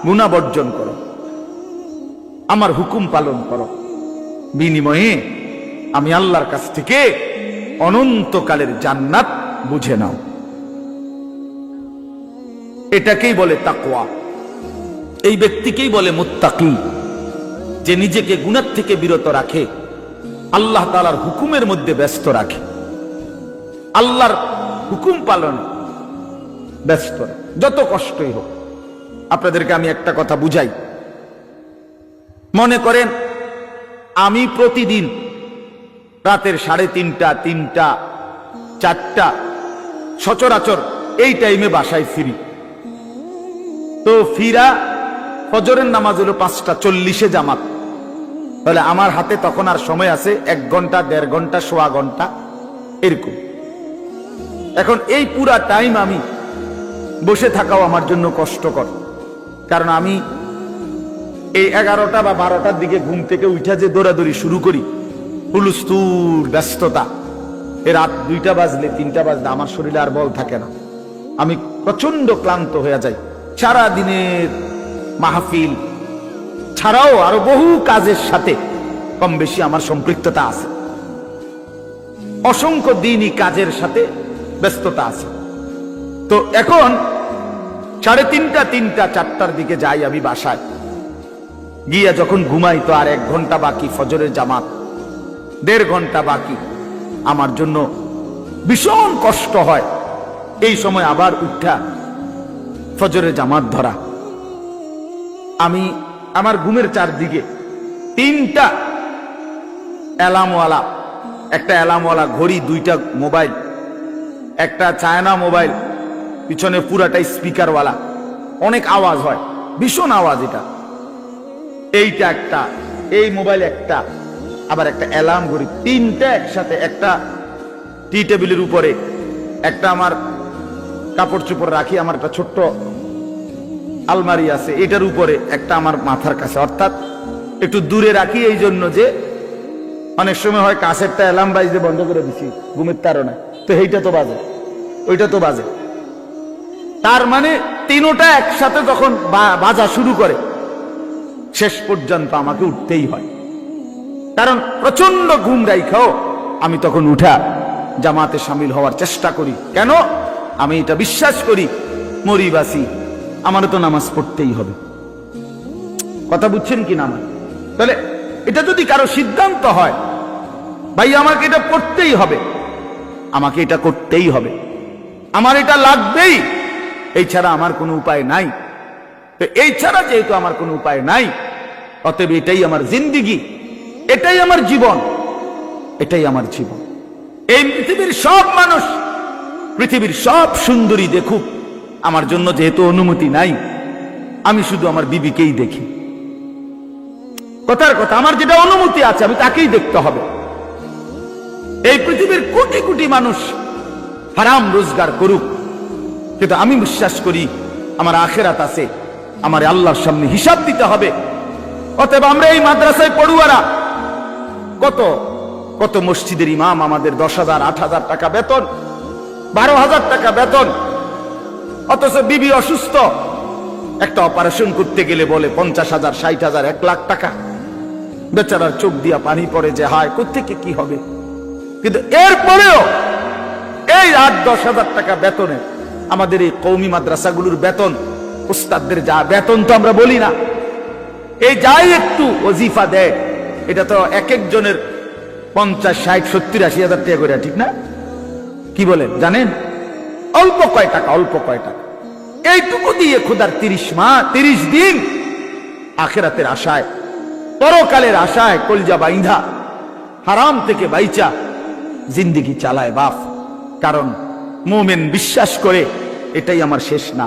Speaker 1: গুনাহ বর্জন করো, আমার হুকুম পালন করো, বিনিময়ে আমি আল্লাহর কাছ থেকে অনন্তকালের জান্নাত বুঝে নাও। এটাকেই বলে তাকওয়া। এই ব্যক্তিকেই বলে মুত্তাকি, যে নিজেকে গুনাহ থেকে বিরত রাখে, আল্লাহ তাআলার হুকুমের মধ্যে ব্যস্ত রাখে, আল্লাহর হুকুম পালনে ব্যস্ত, যত কষ্টই হোক। আপনাদেরকে আমি একটা কথা বুঝাই। মনে করেন আমি প্রতিদিন রাতের 3:30, 3টা, 4টা সচরাচর এই টাইমে বাসায় ফিরি। তো ফিরা ফজরের নামাজ হলো 5:40 জামাত, তাহলে আমার হাতে তখন আর সময় আছে 1 ঘন্টা, 1.5 ঘন্টা, সোয়া ঘন্টা এরকম। এখন এই পুরা টাইম আমি বসে থাকাও আমার জন্য কষ্টকর, কারণ আমি এই 11টা বা 12টার দিকে ঘুম থেকে উঠা যে দৌড়াদৌড়ি শুরু করি, হুলস্থুল ব্যস্ততা, এ রাত 2টা বাজলে, 3টা বাজলে আমার শরীরে আর বল থাকে না, আমি প্রচন্ড ক্লান্ত হয়ে যাই। সারা দিনের মাহফিল ছাড়াও আরো বহু কাজের সাথে কম বেশি আমার সম্পৃক্ততা আছে, অসংখ্য দিনই কাজের সাথে ব্যস্ততা আছে। তো এখন 3:30, 3টা, 4টার দিকে যাই আমি বাসায়, গিয়া যখন ঘুমাই তো আর 1 ঘন্টা বাকি ফজরের জামাত, 1.5 ঘন্টা বাকি। আমার জন্য ভীষণ কষ্ট হয় এই সময় আবার উঠা ফজরের জামাত ধরা। আমি আমার ঘুমের চারদিকে 3টা অ্যালার্মওয়ালা, একটা অ্যালার্মওয়ালা ঘড়ি, 2টা মোবাইল, একটা চায়না মোবাইল, পিছনে পুরাটাই স্পিকারওয়ালা, অনেক আওয়াজ হয়, ভীষণ আওয়াজ। এটা এইটা একটা, এই মোবাইল একটা, আবার একটা অ্যালার্ম ঘড়ি, 3টা একসাথে। একটা টি টেবিলের উপরে, একটা আমার কাপড় চোপড় রাখি, আমার একটা ছোট্ট আলমারি আছে, এটার উপরে, একটা আমার মাথার কাছে, অর্থাৎ একটু দূরে রাখি এই জন্য যে অনেক সময় হয় কাছেরটা অ্যালার্ম বাজতে বন্ধ করে দিছি ঘুমের তাড়না, তো এইটা তো বাজে, ওইটা তো বাজে। তার মানে 3টা একসাথে যখন বাজা শুরু করে, শেষ পর্যন্ত আমাকে উঠতেই হয়, কারণ প্রচন্ড ঘুম রাইখাও আমি তখন উঠা জামাতে শামিল হওয়ার চেষ্টা করি। কেন? আমি এটা বিশ্বাস করি, মরিবাসী আমার তো নামাজ পড়তেই হবে। কথা বুঝছেন কি না? তাহলে এটা যদি কারো সিদ্ধান্ত হয়, ভাই আমাকে এটা পড়তেই হবে, আমাকে এটা করতেই হবে, আমার এটা লাগবেই, এই ছাড়া আমার কোনো উপায় নাই। তো এই ছাড়া যেহেতু আমার কোনো উপায় নাই, অতএব এটাই আমার জিন্দেগি, এটাই আমার জীবন, এটাই আমার জীবন। এই পৃথিবীর সব মানুষ, পৃথিবীর সব সুন্দরী দেখুক, আমার জন্য যেহেতু অনুমতি নাই, আমি শুধু আমার বিবিকেই দেখি। কথার কথা, আমার যেটা অনুমতি আছে আমি তাকেই দেখতে হবে। এই পৃথিবীর কোটি কোটি মানুষ হারাম রোজগার করুক, কিন্তু আমি বিশ্বাস করি আমার আখিরাত আছে, আমার আল্লাহর সামনে হিসাব দিতে হবে। অতএব আমরা এই মাদ্রাসায় পড়ুয়ারা, কত কত মসজিদের ইমাম, আমাদের 10,000, 8,000 টাকা বেতন, 12,000 টাকা বেতন, অথচ বিবি অসুস্থ, একটা অপারেশন করতে গেলে বলে 50,000, 60,000, 1 লাখ টাকা। বেচারার চোখ দিয়া পানি পড়ে যে হায় কোত্থেকে কি হবে। কিন্তু এরপরেও এই 8-10,000 টাকা বেতনে আমাদের এই কওমি মাদ্রাসাগুলোর বেতন, উস্তাদদের যা বেতন তো আমরা বলি না, এই যাই একটু ওজিফা দেয়, এটা তো এক একজনের 50, 60, 70, 80 হাজার টাকা করে, ঠিক না? কি বলেন জানেন? অল্প কয় টাকা, অল্প কয় টাকা। এইটুকু দিয়ে খোদার 30 দিন আখিরাতের আশায়, পরকালের আশায় কলজা বাইন্ধা হারাম থেকে বাইচা জিন্দেগি চালায় বাপ। কারণ মুমিন বিশ্বাস করে এটাই আমার শেষ না,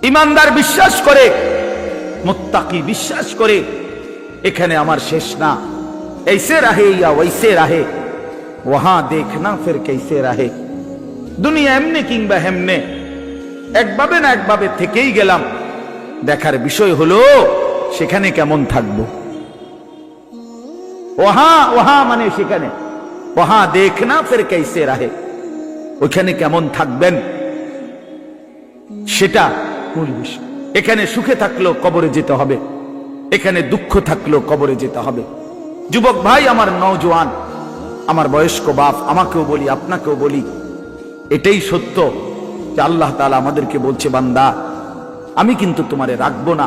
Speaker 1: ইমানদার বিশ্বাস করে, মুত্তাকি বিশ্বাস করে এখানে আমার শেষ না। ऐसे रहे या वैसे रहे वहां देखना फिर कैसे रहे। দুনিয়া এমনি কিংবা হেমনে, একভাবে না একভাবে থেকেই গেলাম, দেখার বিষয় হলো সেখানে কেমন থাকবো। ওহা মানে সেখানে, ওহা দেখনা ফির कैसे रहे, ওখানে কেমন থাকবেন সেটা মূল বিষয়। এখানে সুখে থাকলেও কবরে যেতে হবে, এখানে দুঃখ থাকলেও কবরে যেতে হবে। যুবক ভাই, আমার নওজোয়ান, আমার বয়স্ক বাপ, আমাকেও বলি, আপনাকেও বলি, এটাই সত্য যে আল্লাহ তাআলা আমাদেরকে বলছে, বান্দা আমি কিন্তু তোমারে রাখবো না,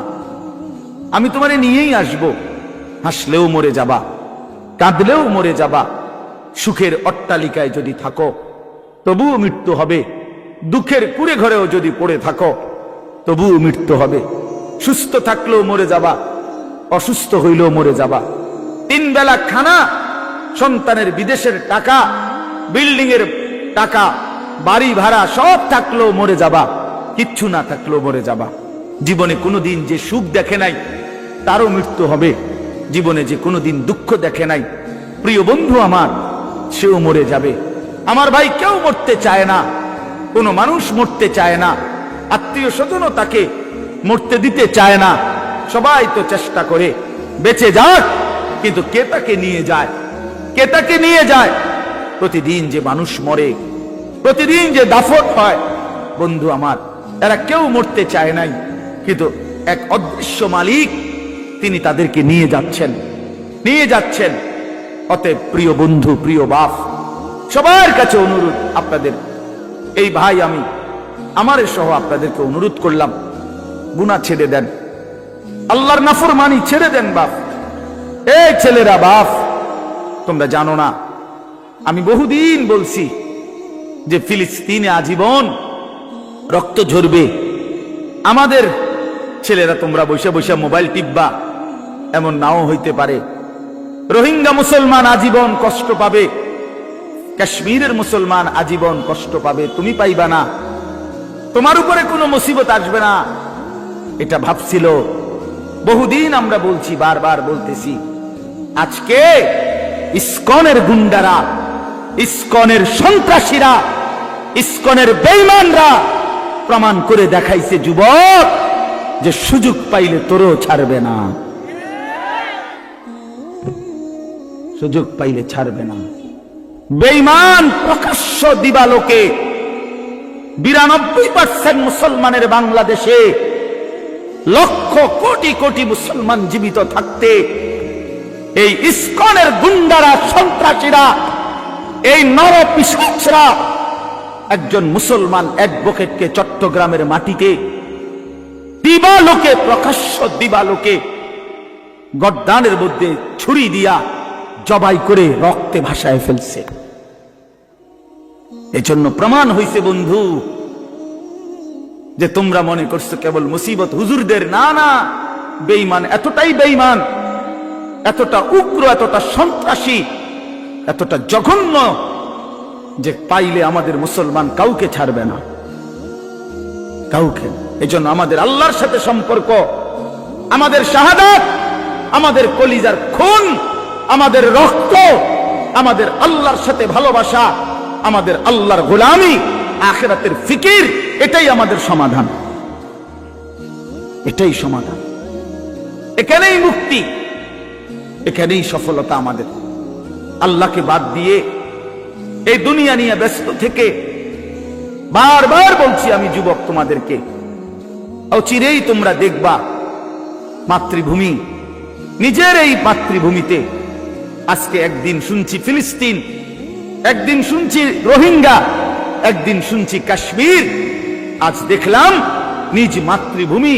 Speaker 1: আমি তোমারে নিয়েই আসবো। হাসলেও মরে যাবা, কাঁদলেও মরে যাবা। সুখের অট্টালিকায় যদি থাকো তবুও মৃত্যু হবে, দুঃখের কুড়ে ঘরেও যদি পড়ে থাকো তবুও মৃত্যু হবে। সুস্থ থাকলেও মরে যাবা, অসুস্থ হইলেও মরে যাবা। 3 বেলা খানা, সন্তানের বিদেশের টাকা, বিল্ডিং এর টাকা, বাড়ি ভাড়া সব থাকলেও মরে যাবা, কিচ্ছু না থাকলেও মরে যাবা। জীবনে কোনোদিন যে সুখ দেখে নাই তারও মৃত্যু হবে, জীবনে যে কোনোদিন দুঃখ দেখে নাই প্রিয় বন্ধু আমার, সেও মরে যাবে। আমার ভাই, কেউ মরতে চায় না, কোনো মানুষ মরতে চায় না, আত্মীয় স্বজনও তাকে মরতে দিতে চায় না। সবাই তো চেষ্টা করে বেঁচে যাক, কিন্তু কে তাকে নিয়ে যায়, কে তাকে নিয়ে যায়? প্রতিদিন যে মানুষ মরে, প্রতিদিন যে দাফন হয়, বন্ধু আমার, এরা কেউ মরতে চায় নাই, কিন্তু এক অদৃশ্য মালিক তিনি তাদেরকে নিয়ে যাচ্ছেন, নিয়ে যাচ্ছেন। অতএব প্রিয় বন্ধু, প্রিয় বাপ, সবার কাছে অনুরোধ, আপনাদের এই ভাই, আমি আমার সহ আপনাদেরকে অনুরোধ করলাম, গুনাহ ছেড়ে দেন, আল্লাহর নাফরমানি ছেড়ে দেন। বাপ, এই ছেলেরা, বাপ, তোমরা জানো না, আমি বহুদিন বলছি যে ফিলিস্তিনে আজীবন রক্ত ঝরবে। আমাদের ছেলেরা, তোমরা বসে বসে মোবাইল টিপবা, এমন নাও হইতে পারে। রোহিঙ্গা মুসলমান আজীবন কষ্ট পাবে, কাশ্মীরের মুসলমান আজীবন কষ্ট পাবে, তুমি পাইবা না, তোমার উপরে কোনো মুসিবত আসবে না, এটা ভাবছিল। বহুদিন আমরা বলছি, বারবার বলতেছি। আজকে ইসকনের গুন্ডারা, ইসকনের সন্ত্রাসীরা, ইসকনের বেঈমানরা প্রমাণ করে দেখাইছে যুবক, যে সুযোগ পাইলে তোরও ছাড়বে না, সুযোগ পাইলে ছাড়বে না। বেঈমান প্রকাশ্য দিবালোকে 92% মুসলমানের বাংলাদেশে, লক্ষ কোটি কোটি মুসলমান জীবিত থাকতে এই ইসকনের গুন্ডারা, সন্ত্রাসীরা, এই নরপিশাচরা একজন মুসলমান অ্যাডভোকেটকে চট্টগ্রামের মাটিতে দিবালোকে, প্রকাশ্য দিবালোকে গর্দানের মধ্যে ছুরি দিয়া জবাই করে রক্তে ভাসায় ফেলছে। এজন্য প্রমাণ হইছে বন্ধু, যে তোমরা মনে করছো কেবল মুসিবত হুজুরদের, না না, বেঈমান এতটাই বেঈমান, এতটা উগ্র, এতটা সন্ত্রাসী, এতটা জঘন্য, যে পাইলে আমাদের মুসলমান কাউকে ছাড়বে না, কাউকে। এজন্য আমাদের আল্লাহর সাথে সম্পর্ক, আমাদের শাহাদাত, আমাদের কলিজার খুন, আমাদের রক্ত, আমাদের আল্লাহর সাথে ভালোবাসা, আমাদের আল্লাহর গোলামি, আখিরাতের ফিকির, এটাই আমাদের সমাধান, এটাই সমাধান। এখানেই মুক্তি, এখানেই সফলতা আমাদের। আল্লাহকে বাদ দিয়ে এই দুনিয়া নিয়ে ব্যস্ত থেকে, বারবার বলছি আমি যুবক তোমাদেরকে, অচিরেই তোমরা দেখবা মাতৃভূমি, নিজের এই মাতৃভূমিতে, আজকে একদিন শুনছি ফিলিস্তিন, একদিন শুনছি রোহিঙ্গা, একদিন শুনছি কাশ্মীর, আজ দেখলাম নিজ মাতৃভূমি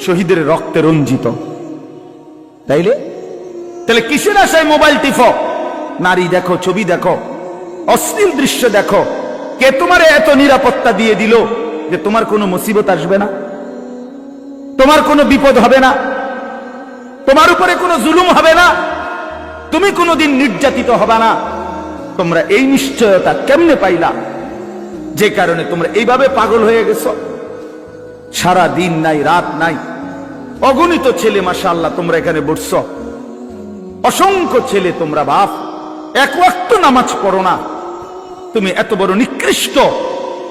Speaker 1: শহীদের রক্তে রঞ্জিত। তাইলে তাহলে কিসের আশায় মোবাইল টিপো? নারী দেখো, ছবি দেখো, অশ্লীল দৃশ্য দেখো। কে তোমার এত নিরাপত্তা দিয়ে দিল যে তোমার কোনো মুসিবত আসবে না, তোমার কোনো বিপদ হবে না, তোমার উপরে কোনো জুলুম হবে না, তুমি কোনোদিন নির্যাতিত হবে না? তোমরা এই নিশ্চয়তা কেমনে পাইলা? যে কারণে তোমরা এইভাবে পাগল হয়ে গেছো। সারা দিন নাই, রাত নাই, অগণিত ছেলে মাশাআল্লাহ তোমরা এখানে বসছো, অসংখ্য ছেলে তোমরা বাপ, এক ওয়াক্ত নামাজ পড়ো না। তুমি এত বড় নিকৃষ্ট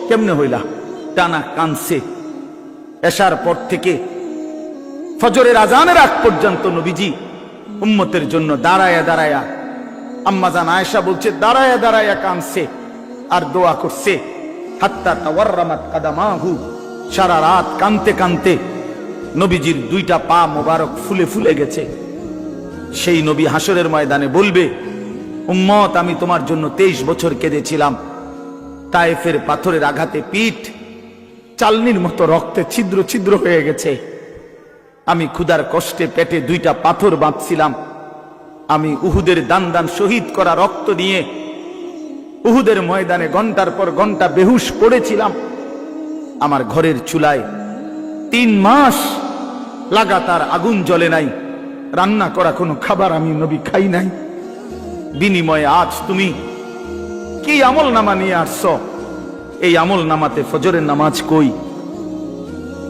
Speaker 1: কেমনে হইলা? টানা কানছে এশার পর থেকে ফজরের আজানের আগ পর্যন্ত নবীজি উম্মতের জন্য দাঁড়ায়া দাঁড়ায়া, আম্মাজান আয়েশা বলছে দাঁড়ায়া দাঁড়ায়া কানছে আর দোয়া করছে। হাত্তা তাওয়াররামাত কাদামাহু, সারা রাত কানতে কানতে নবীজির দুইটা পা মোবারক ফুলে ফুলে গেছে। সেই নবী হাসরের ময়দানে বলবে, উম্মত আমি তোমার জন্য 23 বছর কেঁদেছিলাম, তায়েফের পাথরের আঘাতে পিঠ চালনির মতো রক্তে ছিদ্র ছিদ্র হয়ে গেছে। আমি ক্ষুধার কষ্টে পেটে দুইটা পাথর বাঁধছিলাম। আমি উহুদের দান দান শহীদ করা রক্ত নিয়ে উহুদের ময়দানে ঘন্টার পর ঘন্টা বেহুশ পড়েছিলাম। আমার ঘরের চুলায় 3 মাস লাগাতার আগুন জ্বলে নাই, রান্না করা কোনো খাবার আমি নবী খাই নাই। বিনিময়ে আজ তুমি কি আমল নামা নিয়ে আসছো? এই আমল নামাতে ফজরের নামাজ কই?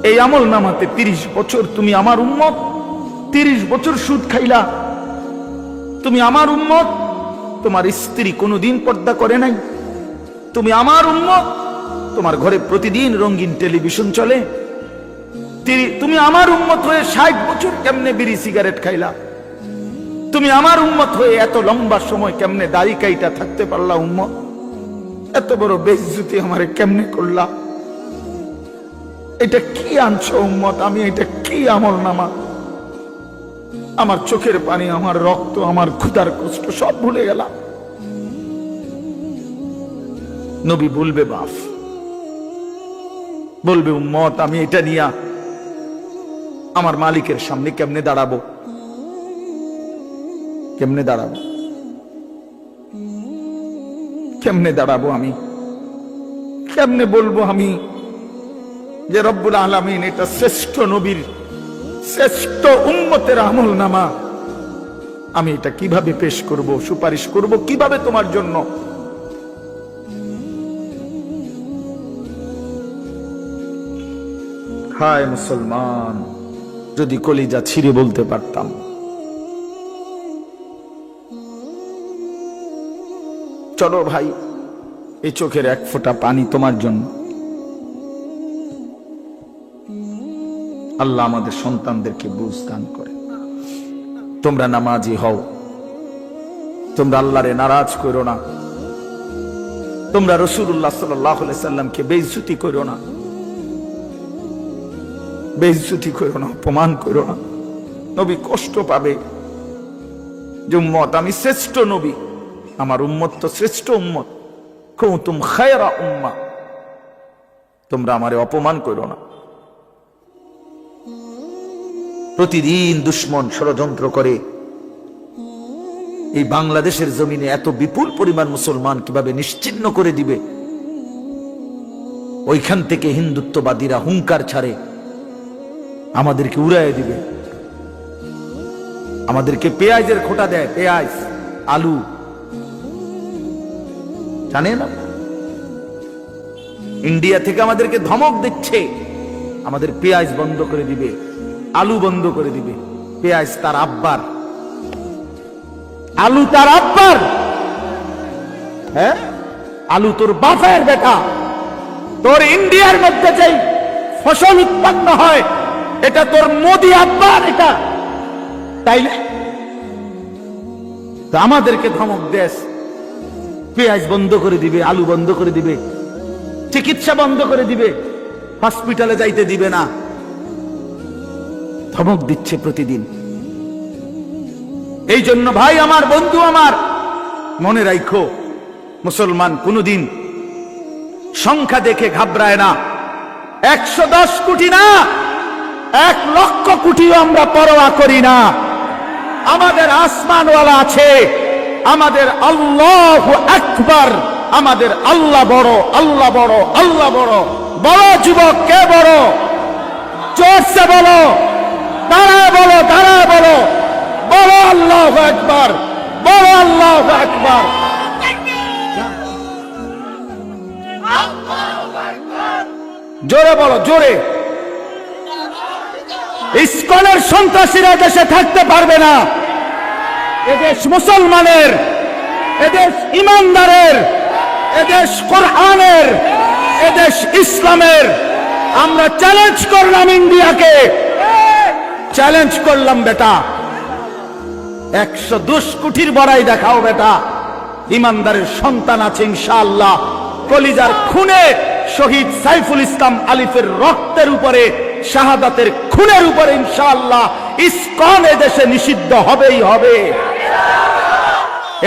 Speaker 1: এই আমল নামাতে 30 বছর তুমি আমার উম্মত, 30 বছর সুদ খাইলা। তুমি আমার উম্মত, তোমার স্ত্রী কোনোদিন পর্দা করে নাই। তুমি আমার উম্মত, তোমার ঘরে প্রতিদিন রঙিন টেলিভিশন চলে। তুমি আমার উম্মত হয়ে 60 বছর কেমনে বিড়ি সিগারেট খাইলা? তুমি আমার উম্মত হয়ে এত লম্বা সময় কেমনে দাড়ি কাইটা থাকতে পারলা? উম্মত, এত বড় বেইজ্জতি আমারে কেমনে করলা? এটা কি আনছো উম্মত? আমি এটা কি আমল নামা? আমার চোখের পানি, আমার রক্ত, আমার ক্ষুধার কষ্ট সব ভুলে গেলাম। নবী বলবে বাপ, বলবে উম্মত আমি এটা নিয়া আমার মালিকের সামনে কেমনে দাঁড়াবো? কেমনে দাঁড়াবো? কেমনে দাঁড়াবো? আমি কেমনে বলবো আমি যে রব্বুল আলামিন এটা শ্রেষ্ঠ নবীর, শ্রেষ্ঠ উম্মতের আমল নামা, আমি এটা কিভাবে পেশ করব, সুপারিশ করব কিভাবে তোমার জন্য? হায় মুসলমান, যদি কলিজা ছিঁড়ে বলতে পারতাম। চলো ভাই, এই চোখের এক ফোঁটা পানি তোমার জন্য। আল্লাহ আমাদের সন্তানদেরকে বুঝ দান করে। তোমরা নামাজি হও, তোমরা আল্লাহরে নারাজ করো না, তোমরা রাসূলুল্লাহ সাল্লাল্লাহু আলাইহি সাল্লামকে বেইজ্জতি করো না, বেইজ্জতি করো না, অপমান করো না। নবী কষ্ট পাবে যে উম্মত আমি শ্রেষ্ঠ নবী, আমার উম্মত তো শ্রেষ্ঠ উম্মত। কুনতুম খায়রা উম্মাহ, তোমরা আমারে অপমান করো না। প্রতিদিন দুশ্মন ষড়যন্ত্র করে এই বাংলাদেশের জমিনে এত বিপুল পরিমাণ মুসলমান কিভাবে নিশ্চিহ্ন করে দিবে। ওইখান থেকে হিন্দুত্ববাদীরা হুঙ্কার ছাড়ে আমাদেরকে উড়াইয়ে দিবে, আমাদেরকে পেঁয়াজের খোঁটা দেয়, পেঁয়াজ আলু, জানে না? ইন্ডিয়া থেকে আমাদেরকে ধমক দিচ্ছে, আমাদের পেঁয়াজ বন্ধ করে দিবে, আলু বন্ধ করে দিবে। পেঁয়াজ তার আব্বার, আলু তার আব্বার। হ্যাঁ, আলু তোর বাপের বেটা। তোর ইন্ডিয়ার মধ্যে যেই ফসল উৎপন্ন হয় এটা তোর মোদি আব্বার, এটা তাইলে তো আমাদেরকে ধমক দেশ, পেঁয়াজ বন্ধ করে দিবে, আলু বন্ধ করে দিবে, চিকিৎসা বন্ধ করে দিবে, হসপিটালে যাইতে দিবে না, ধমক দিচ্ছে প্রতিদিন। এই জন্য ভাই আমার, বন্ধু আমার, মনে রাখো মুসলমান কোনদিন সংখ্যা দেখে ঘাবড়ায় না। 110 কোটি না, 1 লক্ষ কোটিও আমরা পরোয়া করি না। আমাদের আসমানওয়ালা আছে, আমাদের আল্লাহু আকবার, আমাদের আল্লাহ বড়, আল্লাহ বড়, আল্লাহ বড়। বড় যুবক কে বড়? জোরসে বলো, দাঁড়ায় বলো, দাঁড়ায় বলো, বলো আল্লাহু আকবার, বলো আল্লাহু আকবার। জোরে বলো, জোরে। ইসকনের সন্ত্রাসীরা দেশে থাকতে পারবে না। এদেশ মুসলমানের, এদেশ ইমানদারের, এদেশ কোরআনের, এদেশ ইসলামের। আমরা চ্যালেঞ্জ করলাম ইন্ডিয়াকে, চ্যালেঞ্জ করলাম বেটা, 110 কোটির বড়াই দেখাও বেটা। ইমানদারের সন্তান আছে ইনশাআল্লাহ। কলিজার খুনে শহীদ সাইফুল ইসলাম আলিফের রক্তের উপরে, শাহাদাতের খুনের উপরে ইনশাআল্লাহ ইসকন এদেশে নিষিদ্ধ হবেই হবে।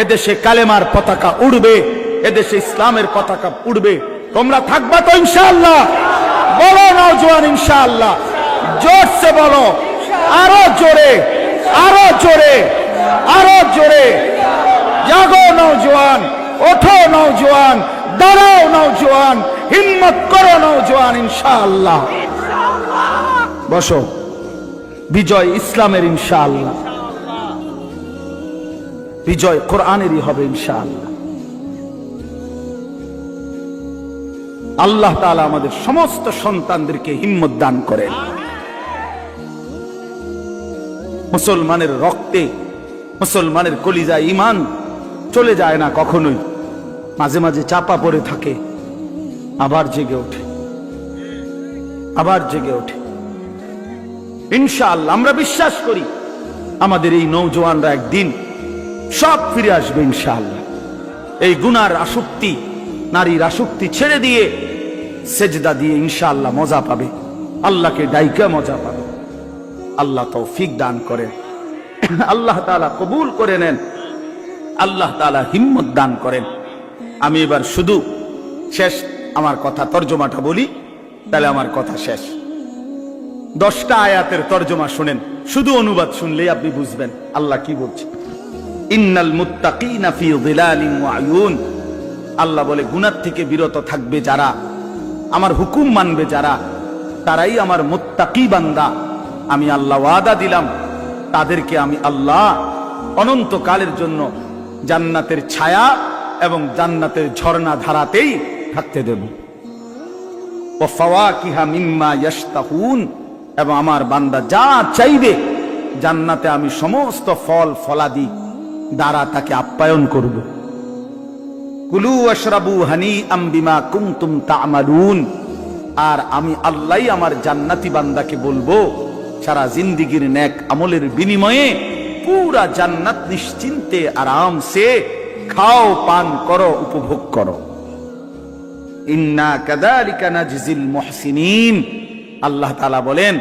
Speaker 1: এদেশে কালেমার পতাকা উড়বে, এদেশে ইসলামের পতাকা উড়বে। তোমরা থাকবা তো ইনশাআল্লাহ? বলো নওজোয়ান ইনশাআল্লাহ, জোরসে বলো, আরো জোরে, আরো জোরে, আরো জোরে। জাগো নওজোয়ান, ওঠো নওজোয়ান, দাঁড়াও নওজোয়ান, হিম্মত করো নওজোয়ান ইনশাআল্লাহ। বসো, বিজয় ইসলামের ইনশাআল্লাহ, বিজয় কোরআনেরই হবে ইনশাআল্লাহ। আল্লাহ তাআলা আমাদের সমস্ত সন্তানদেরকে হিম্মত দান করেন। মুসলমানের রক্তে, মুসলমানের কলিজায় ঈমান চলে যায় না কখনোই। মাঝে মাঝে চাপা পড়ে থাকে, আবার জেগে ওঠে, আবার জেগে ওঠে। ইনশাআল্লাহ আমরা বিশ্বাস করি আমাদের এই নওজোয়ানরা একদিন সব ফিরে আসবে ইনশাআল্লাহ। এই গুনার আসক্তি, নারীর আসক্তি ছেড়ে দিয়ে সেজদা দিয়ে ইনশাআল্লাহ মজা পাবে, আল্লাহকে ডাইকা মজা পাবে। আল্লাহ তৌফিক দান করেন, আল্লাহ তাআলা কবুল করে নেন, আল্লাহ তাআলা হিম্মত দান করেন। আমি এবার শুধু শেষ আমার কথা তর্জমাটা বলি, তাহলে আমার কথা শেষ। 10টা আয়াতের তর্জমা শুনেন, শুধু অনুবাদ শুনলেই আপনি বুঝবেন আল্লাহ কি বলছে। ইন্নাল মুত্তাকিনা ফি যিলালিন ওয়া আয়ুন, আল্লাহ বলে গুনাহ থেকে বিরত থাকবে যারা, আমার হুকুম মানবে যারা, তারাই আমার মুত্তাকি বান্দা। আমি আল্লাহ ওয়াদা দিলাম তাদেরকে আমি আল্লাহ অনন্তকালের জন্য জান্নাতের ছায়া এবং জান্নাতের ঝর্ণা ধারাতেই থাকতে দেব। ওয়া ফাওয়াকিহা মিম্মা ইয়াশতাহুন, এবং আমার বান্দা যা চাইবে জান্নাতে আমি সমস্ত ফল ফলাদি দ্বারা তাকে আপ্যায়ন করব। কুলু ওয়াশরাবু হানিআম বিমা কুনতুম তা'মালুন, আর আমি আল্লাহই আমার জান্নাতি বান্দাকে বলবো সারা জিন্দেগীর নেক আমলের বিনিময়ে পুরা জান্নাত নিশ্চিন্তে আরাম সে খাও, পান করো, উপভোগ করো। ইন্না কাযালিকা নাজজিল মুহসিনিন, আল্লাহ তাআলা বলেন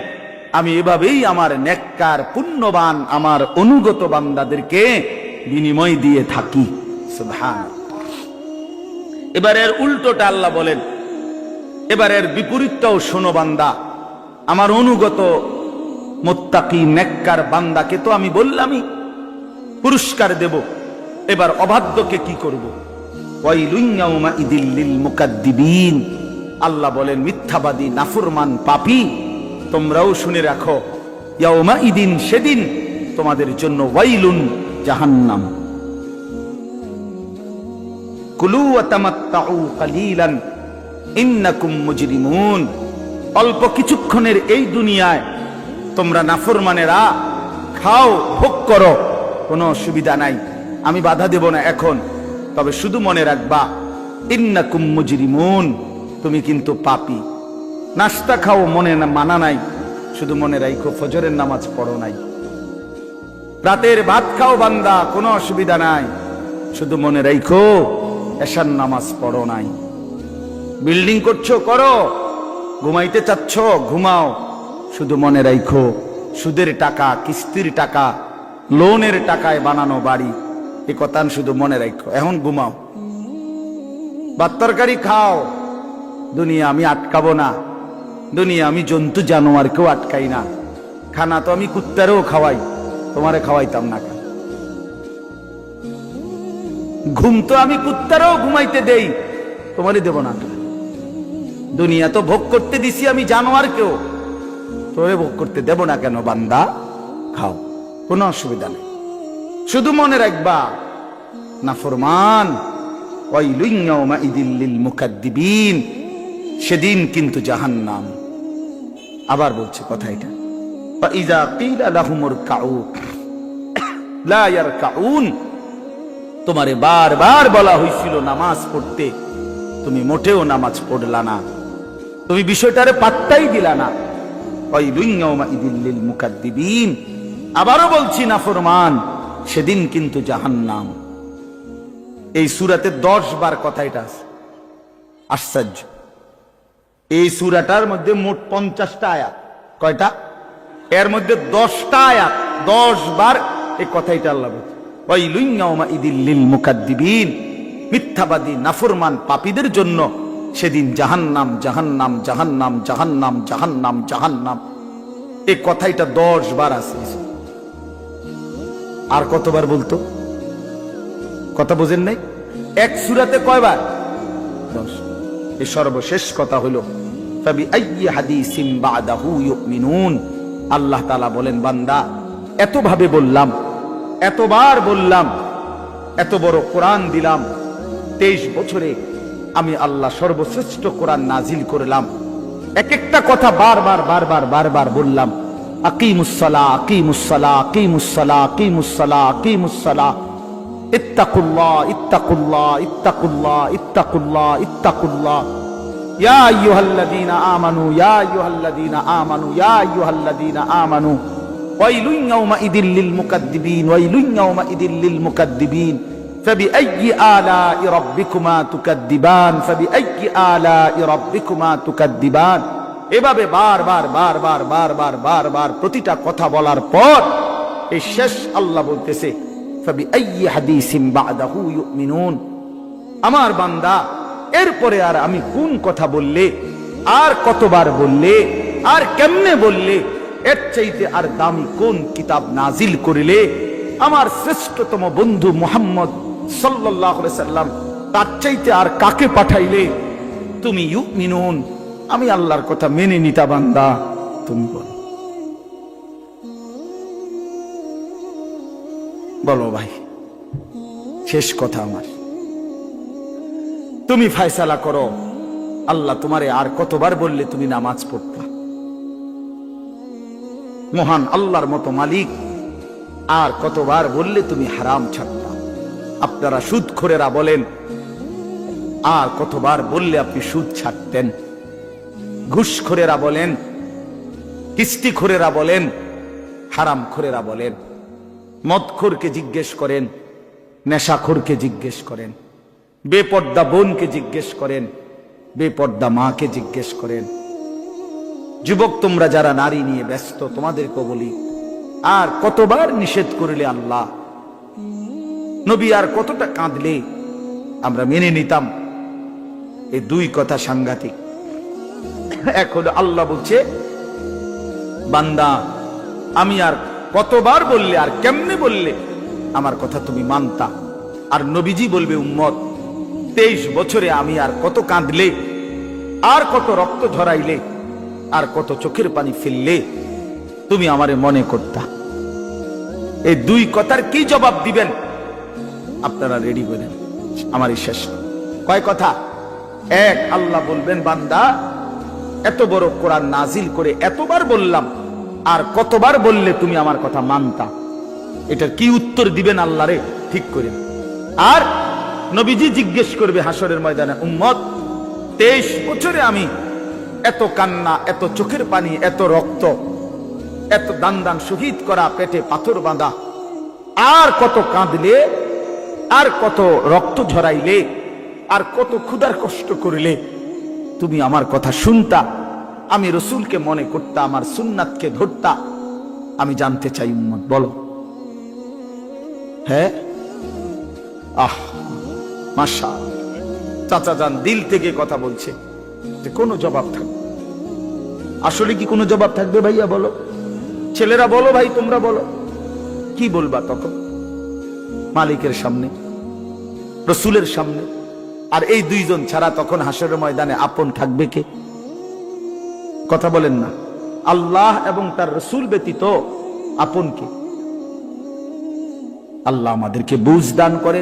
Speaker 1: আমি এভাবেই আমার নেককার পুণ্যবান আমার অনুগত বান্দাদেরকে বিনিময় দিয়ে থাকি। সুবহানাল্লাহ। এবারের উল্টোটা আল্লাহ বলেন, এবারের বিপরীতটাও শোনো বান্দা, আমার অনুগত মুত্তাকি নেককার বান্দাকে তো আমি বললামই পুরস্কার দেব, এবার অবাধ্যকে কি করব? ওয়াইলুন ইয়াউমাইযিল লিল মুকাদ্দিবিন, আল্লাহ বলেন মিথ্যাবাদী নাফরমান পাপী তোমরাও শুনে রাখো, ইয়াউমাইদিন সেদিন তোমাদের জন্য ওয়াইলুন জাহান্নাম। কুলু ওয়া তামাত্তাউ কালিলান ইন্নাকুম মুজরিমুন, অল্প কিছুক্ষণের এই দুনিয়ায় তোমরা নাফরমানেরা খাও, ভোগ করো, কোনো অসুবিধা নাই, আমি বাধা দেব না এখন, তবে শুধু মনে রাখবা ইন্নাকুম মুজরিমুন, তুমি কিন্তু পাপী। নাস্তা খাও, মনে মানা নাই, শুধু মনে রাখো ফজরের নামাজ পড়ো নাই। রাতের ভাত খাও বান্দা, কোনো অসুবিধা নাই, শুধু মনে রাখো এশার নামাজ পড়ো নাই। বিল্ডিং করছো, করো, ঘুমাইতে চাচ্ছ, ঘুমাও, শুধু মনে রাখো সুদের টাকা, কিস্তির টাকা, লোনের টাকায় বানানো বাড়ি, এ কথা শুধু মনে রাখো। এখন ঘুমাও, ভাত তরকারি খাও, দুনিয়া আমি আটকাবো না, দুনিয়া আমি জন্তু জানোয়ারকেও আটকাই না, খানা তো আমি কুত্তারেও খাওয়াই, তোমারে খাওয়াইতাম না কেন? ঘুম তো আমি কুত্তারও ঘুমাইতে দেই, তোমারই দেব না কেন? দুনিয়া তো ভোগ করতে দিছি আমি জানোয়ারকেও, তোরে ভোগ করতে দেব না কেন? বান্দা খাও, কোনো অসুবিধা নেই। শুধু মনে রাখবা, নাফরমান ওয়াইলুন ইয়াউমাইযিল লিল মুকাদ্দিবিন, সেদিন কিন্তু জাহান্নাম। আবার বলছে কথা এটা, ফাইযা কিলা লাহুমুর কাউ লা ইয়ারকাউন, তোমারে বারবার বলা হয়েছিল নামাজ পড়তে, তুমি মোটেও নামাজ পড়লা না, তুমি বিষয়টারে পাত্তাই দিলা না। ওয়াইলুন ইয়াউমাইযিল লিল মুকাদ্দিবিন, আবারও বলছি নাফরমান, সেদিন কিন্তু জাহান্নাম। এই সূরাতে 10 বার কথা এটা আছে। আশ্চর্য, এই সূরাটার মধ্যে মোট 50টা আয়াত। কয়টা? এর মধ্যে 10টা আয়াত, 10 বার এই কথাইটা আল্লাহ বলছে, ওয়াইলুন ইয়াউমাইযিল লিল মুকাদ্দিবিন, মিথ্যাবাদী নাফরমান পাপীদের জন্য সেদিন জাহান্নাম, জাহান্নাম, জাহান্নাম, জাহান্নাম, জাহান্নাম, জাহান্নাম। এই কথাইটা 10 বার আছে। আর কতবার বলতো? কথা বোঝেন নাই? এক সূরাতে কয়বার? 10। এই সর্বশেষ কথা হলো ফাবিআইয়ি হাদিসিন বাদাহু ইউমিনুন। আল্লাহ তাআলা বলেন, বান্দা এত ভাবে বললাম, এতবার বললাম, এত বড় কোরআন দিলাম, 23 বছরে আমি আল্লাহ সর্বশ্রেষ্ঠ কোরআন নাজিল করলাম, এক একটা কথা বারবার বারবার বারবার বললাম, আকিমুস সালাহ, আকিমুস সালাহ, আকিমুস সালাহ, আকিমুস সালাহ, আকিমুস সালাহ, ইত্তাকুল্লাহ, ইত্তাকুল্লাহ, ইত্তাকুল্লাহ, ইত্তাকুল্লাহ, ইত্তাকুল্লাহ, ইয়া আইয়ুহাল্লাযীনা আমানু, ইয়া আইয়ুহাল্লাযীনা আমানু, ইয়া আইয়ুহাল্লাযীনা আমানু, ওয়াইলুন ইয়াউমাইযিল লিল মুকাদ্দিবিন, ওয়াইলুন ইয়াউমাইযিল লিল মুকাদ্দিবিন, ফাবিআইয়ি আলাই রাব্বিকুমা তুকাদ্দিবান, ফাবিআইয়ি আলাই রাব্বিকুমা তুকাদ্দিবান। এভাবে বারবার বারবার বারবার বারবার প্রতিটা কথা বলার পর এই শেষ আল্লাহ বলতেছে, ফাবিআইয়ি হাদিসিন বাদাহু ইউমিনুন। আমার বান্দা, এরপরে আর আমি কোন কথা বললে, আর কতবার বললে, আর কেমনে বললে, এর চাইতে আর দামি কোন কিতাব নাজিল করিলে, আমার শ্রেষ্ঠতম বন্ধু মুহাম্মদ সাল্লাল্লাহু আলাইহি সাল্লাম, তার চাইতে আর কাকে পাঠাইলে তুমি ইউমিনুন, আমি আল্লাহর কথা মেনে নিতা? বান্দা তুমি বলো, বলো ভাই, শেষ কথা আমার, তুমি ফয়সালা করো। আল্লাহ তোমারে আর কতবার বললে তুমি নামাজ পড়তা? মহান আল্লাহর মতো মালিক আর কতবার বললে তুমি হারাম ছাড়তা? আপনারা সুদখোরেরা বলেন, আর কতবার বললে আপনি সুদ ছাড়তেন? ঘুষখোরেরা বলেন, কিস্তিখোরেরা বলেন, হারামখোরেরা বলেন, মদখোরকে জিজ্ঞেস করেন, নেশাখোরকে জিজ্ঞেস করেন, বেপর্দা বোনকে জিজ্ঞেস করেন, বেপর্দা মাকে জিজ্ঞেস করেন। যুবক তোমরা যারা নারী নিয়ে ব্যস্ত, তোমাদেরকে বলি, আর কতবার নিষেধ করিলে আল্লাহ, নবী আর কতটা কাঁদলে আমরা মেনে নিতাম? এই দুই কথা সাংঘাতিক। এক হলো আল্লাহ বলছে, বান্দা আমি আর কতবার বললে, আর কেমনে বললে আমার কথা তুমি মানতা? আর নবীজি বলবে, উম্মত 23 বছরে আমি আর কত কাঁদলে, আর কত রক্ত ঝরাইলে, আর কত চোখের পানি ফেললে তুমি আমারে মনে করতা? এই দুই কথার কি জবাব দিবেন? আপনারা রেডি করেন, আমারই শেষ। কয় কথা? এক, আল্লাহ বলবেন, বান্দা এত বড় কোরআন নাজিল করে এতবার বললাম, আর কতবার বললে তুমি আমার কথা মানতা? এটার কি উত্তর দিবেন আল্লাহরে? ঠিক করে। আর নবীজি জিজ্ঞেস করবে হাসরের ময়দানে, উম্মত 23 বছরে আমি এত কান্না, এত চোখের পানি, এত রক্ত, এত দান দান শহীদ করা, পেটে পাথর বাঁধা, আর কত কাঁদলে, আর কত রক্ত ঝরাইলে, আর কত ক্ষুধার কষ্ট করিলে তুমি আমার কথা শুনতা, আমি রসুলকে মনে করতা, আমার সুন্নাতকে ধরতা? আমি জানতে চাই উম্মত, বলো। হ্যাঁ, আহ মাশাআল্লাহ, চাচা যান দিল থেকে কথা বলছে, যে কোনো জবাব থাকবে? আসলে কি কোনো জবাব থাকবে ভাইয়া? বলো, ছেলেরা বলো, ভাই তোমরা বলো। কি বলবা তখন? মালিকের সামনে, রসুলের সামনে। আর এই দুইজন ছাড়া তখন হাসরের ময়দানে আপন থাকবে কে? কথা বলেন না। আল্লাহ এবং তার রসুল ব্যতীত আপন কে? আল্লাহ আমাদেরকে বুঝ দান করে।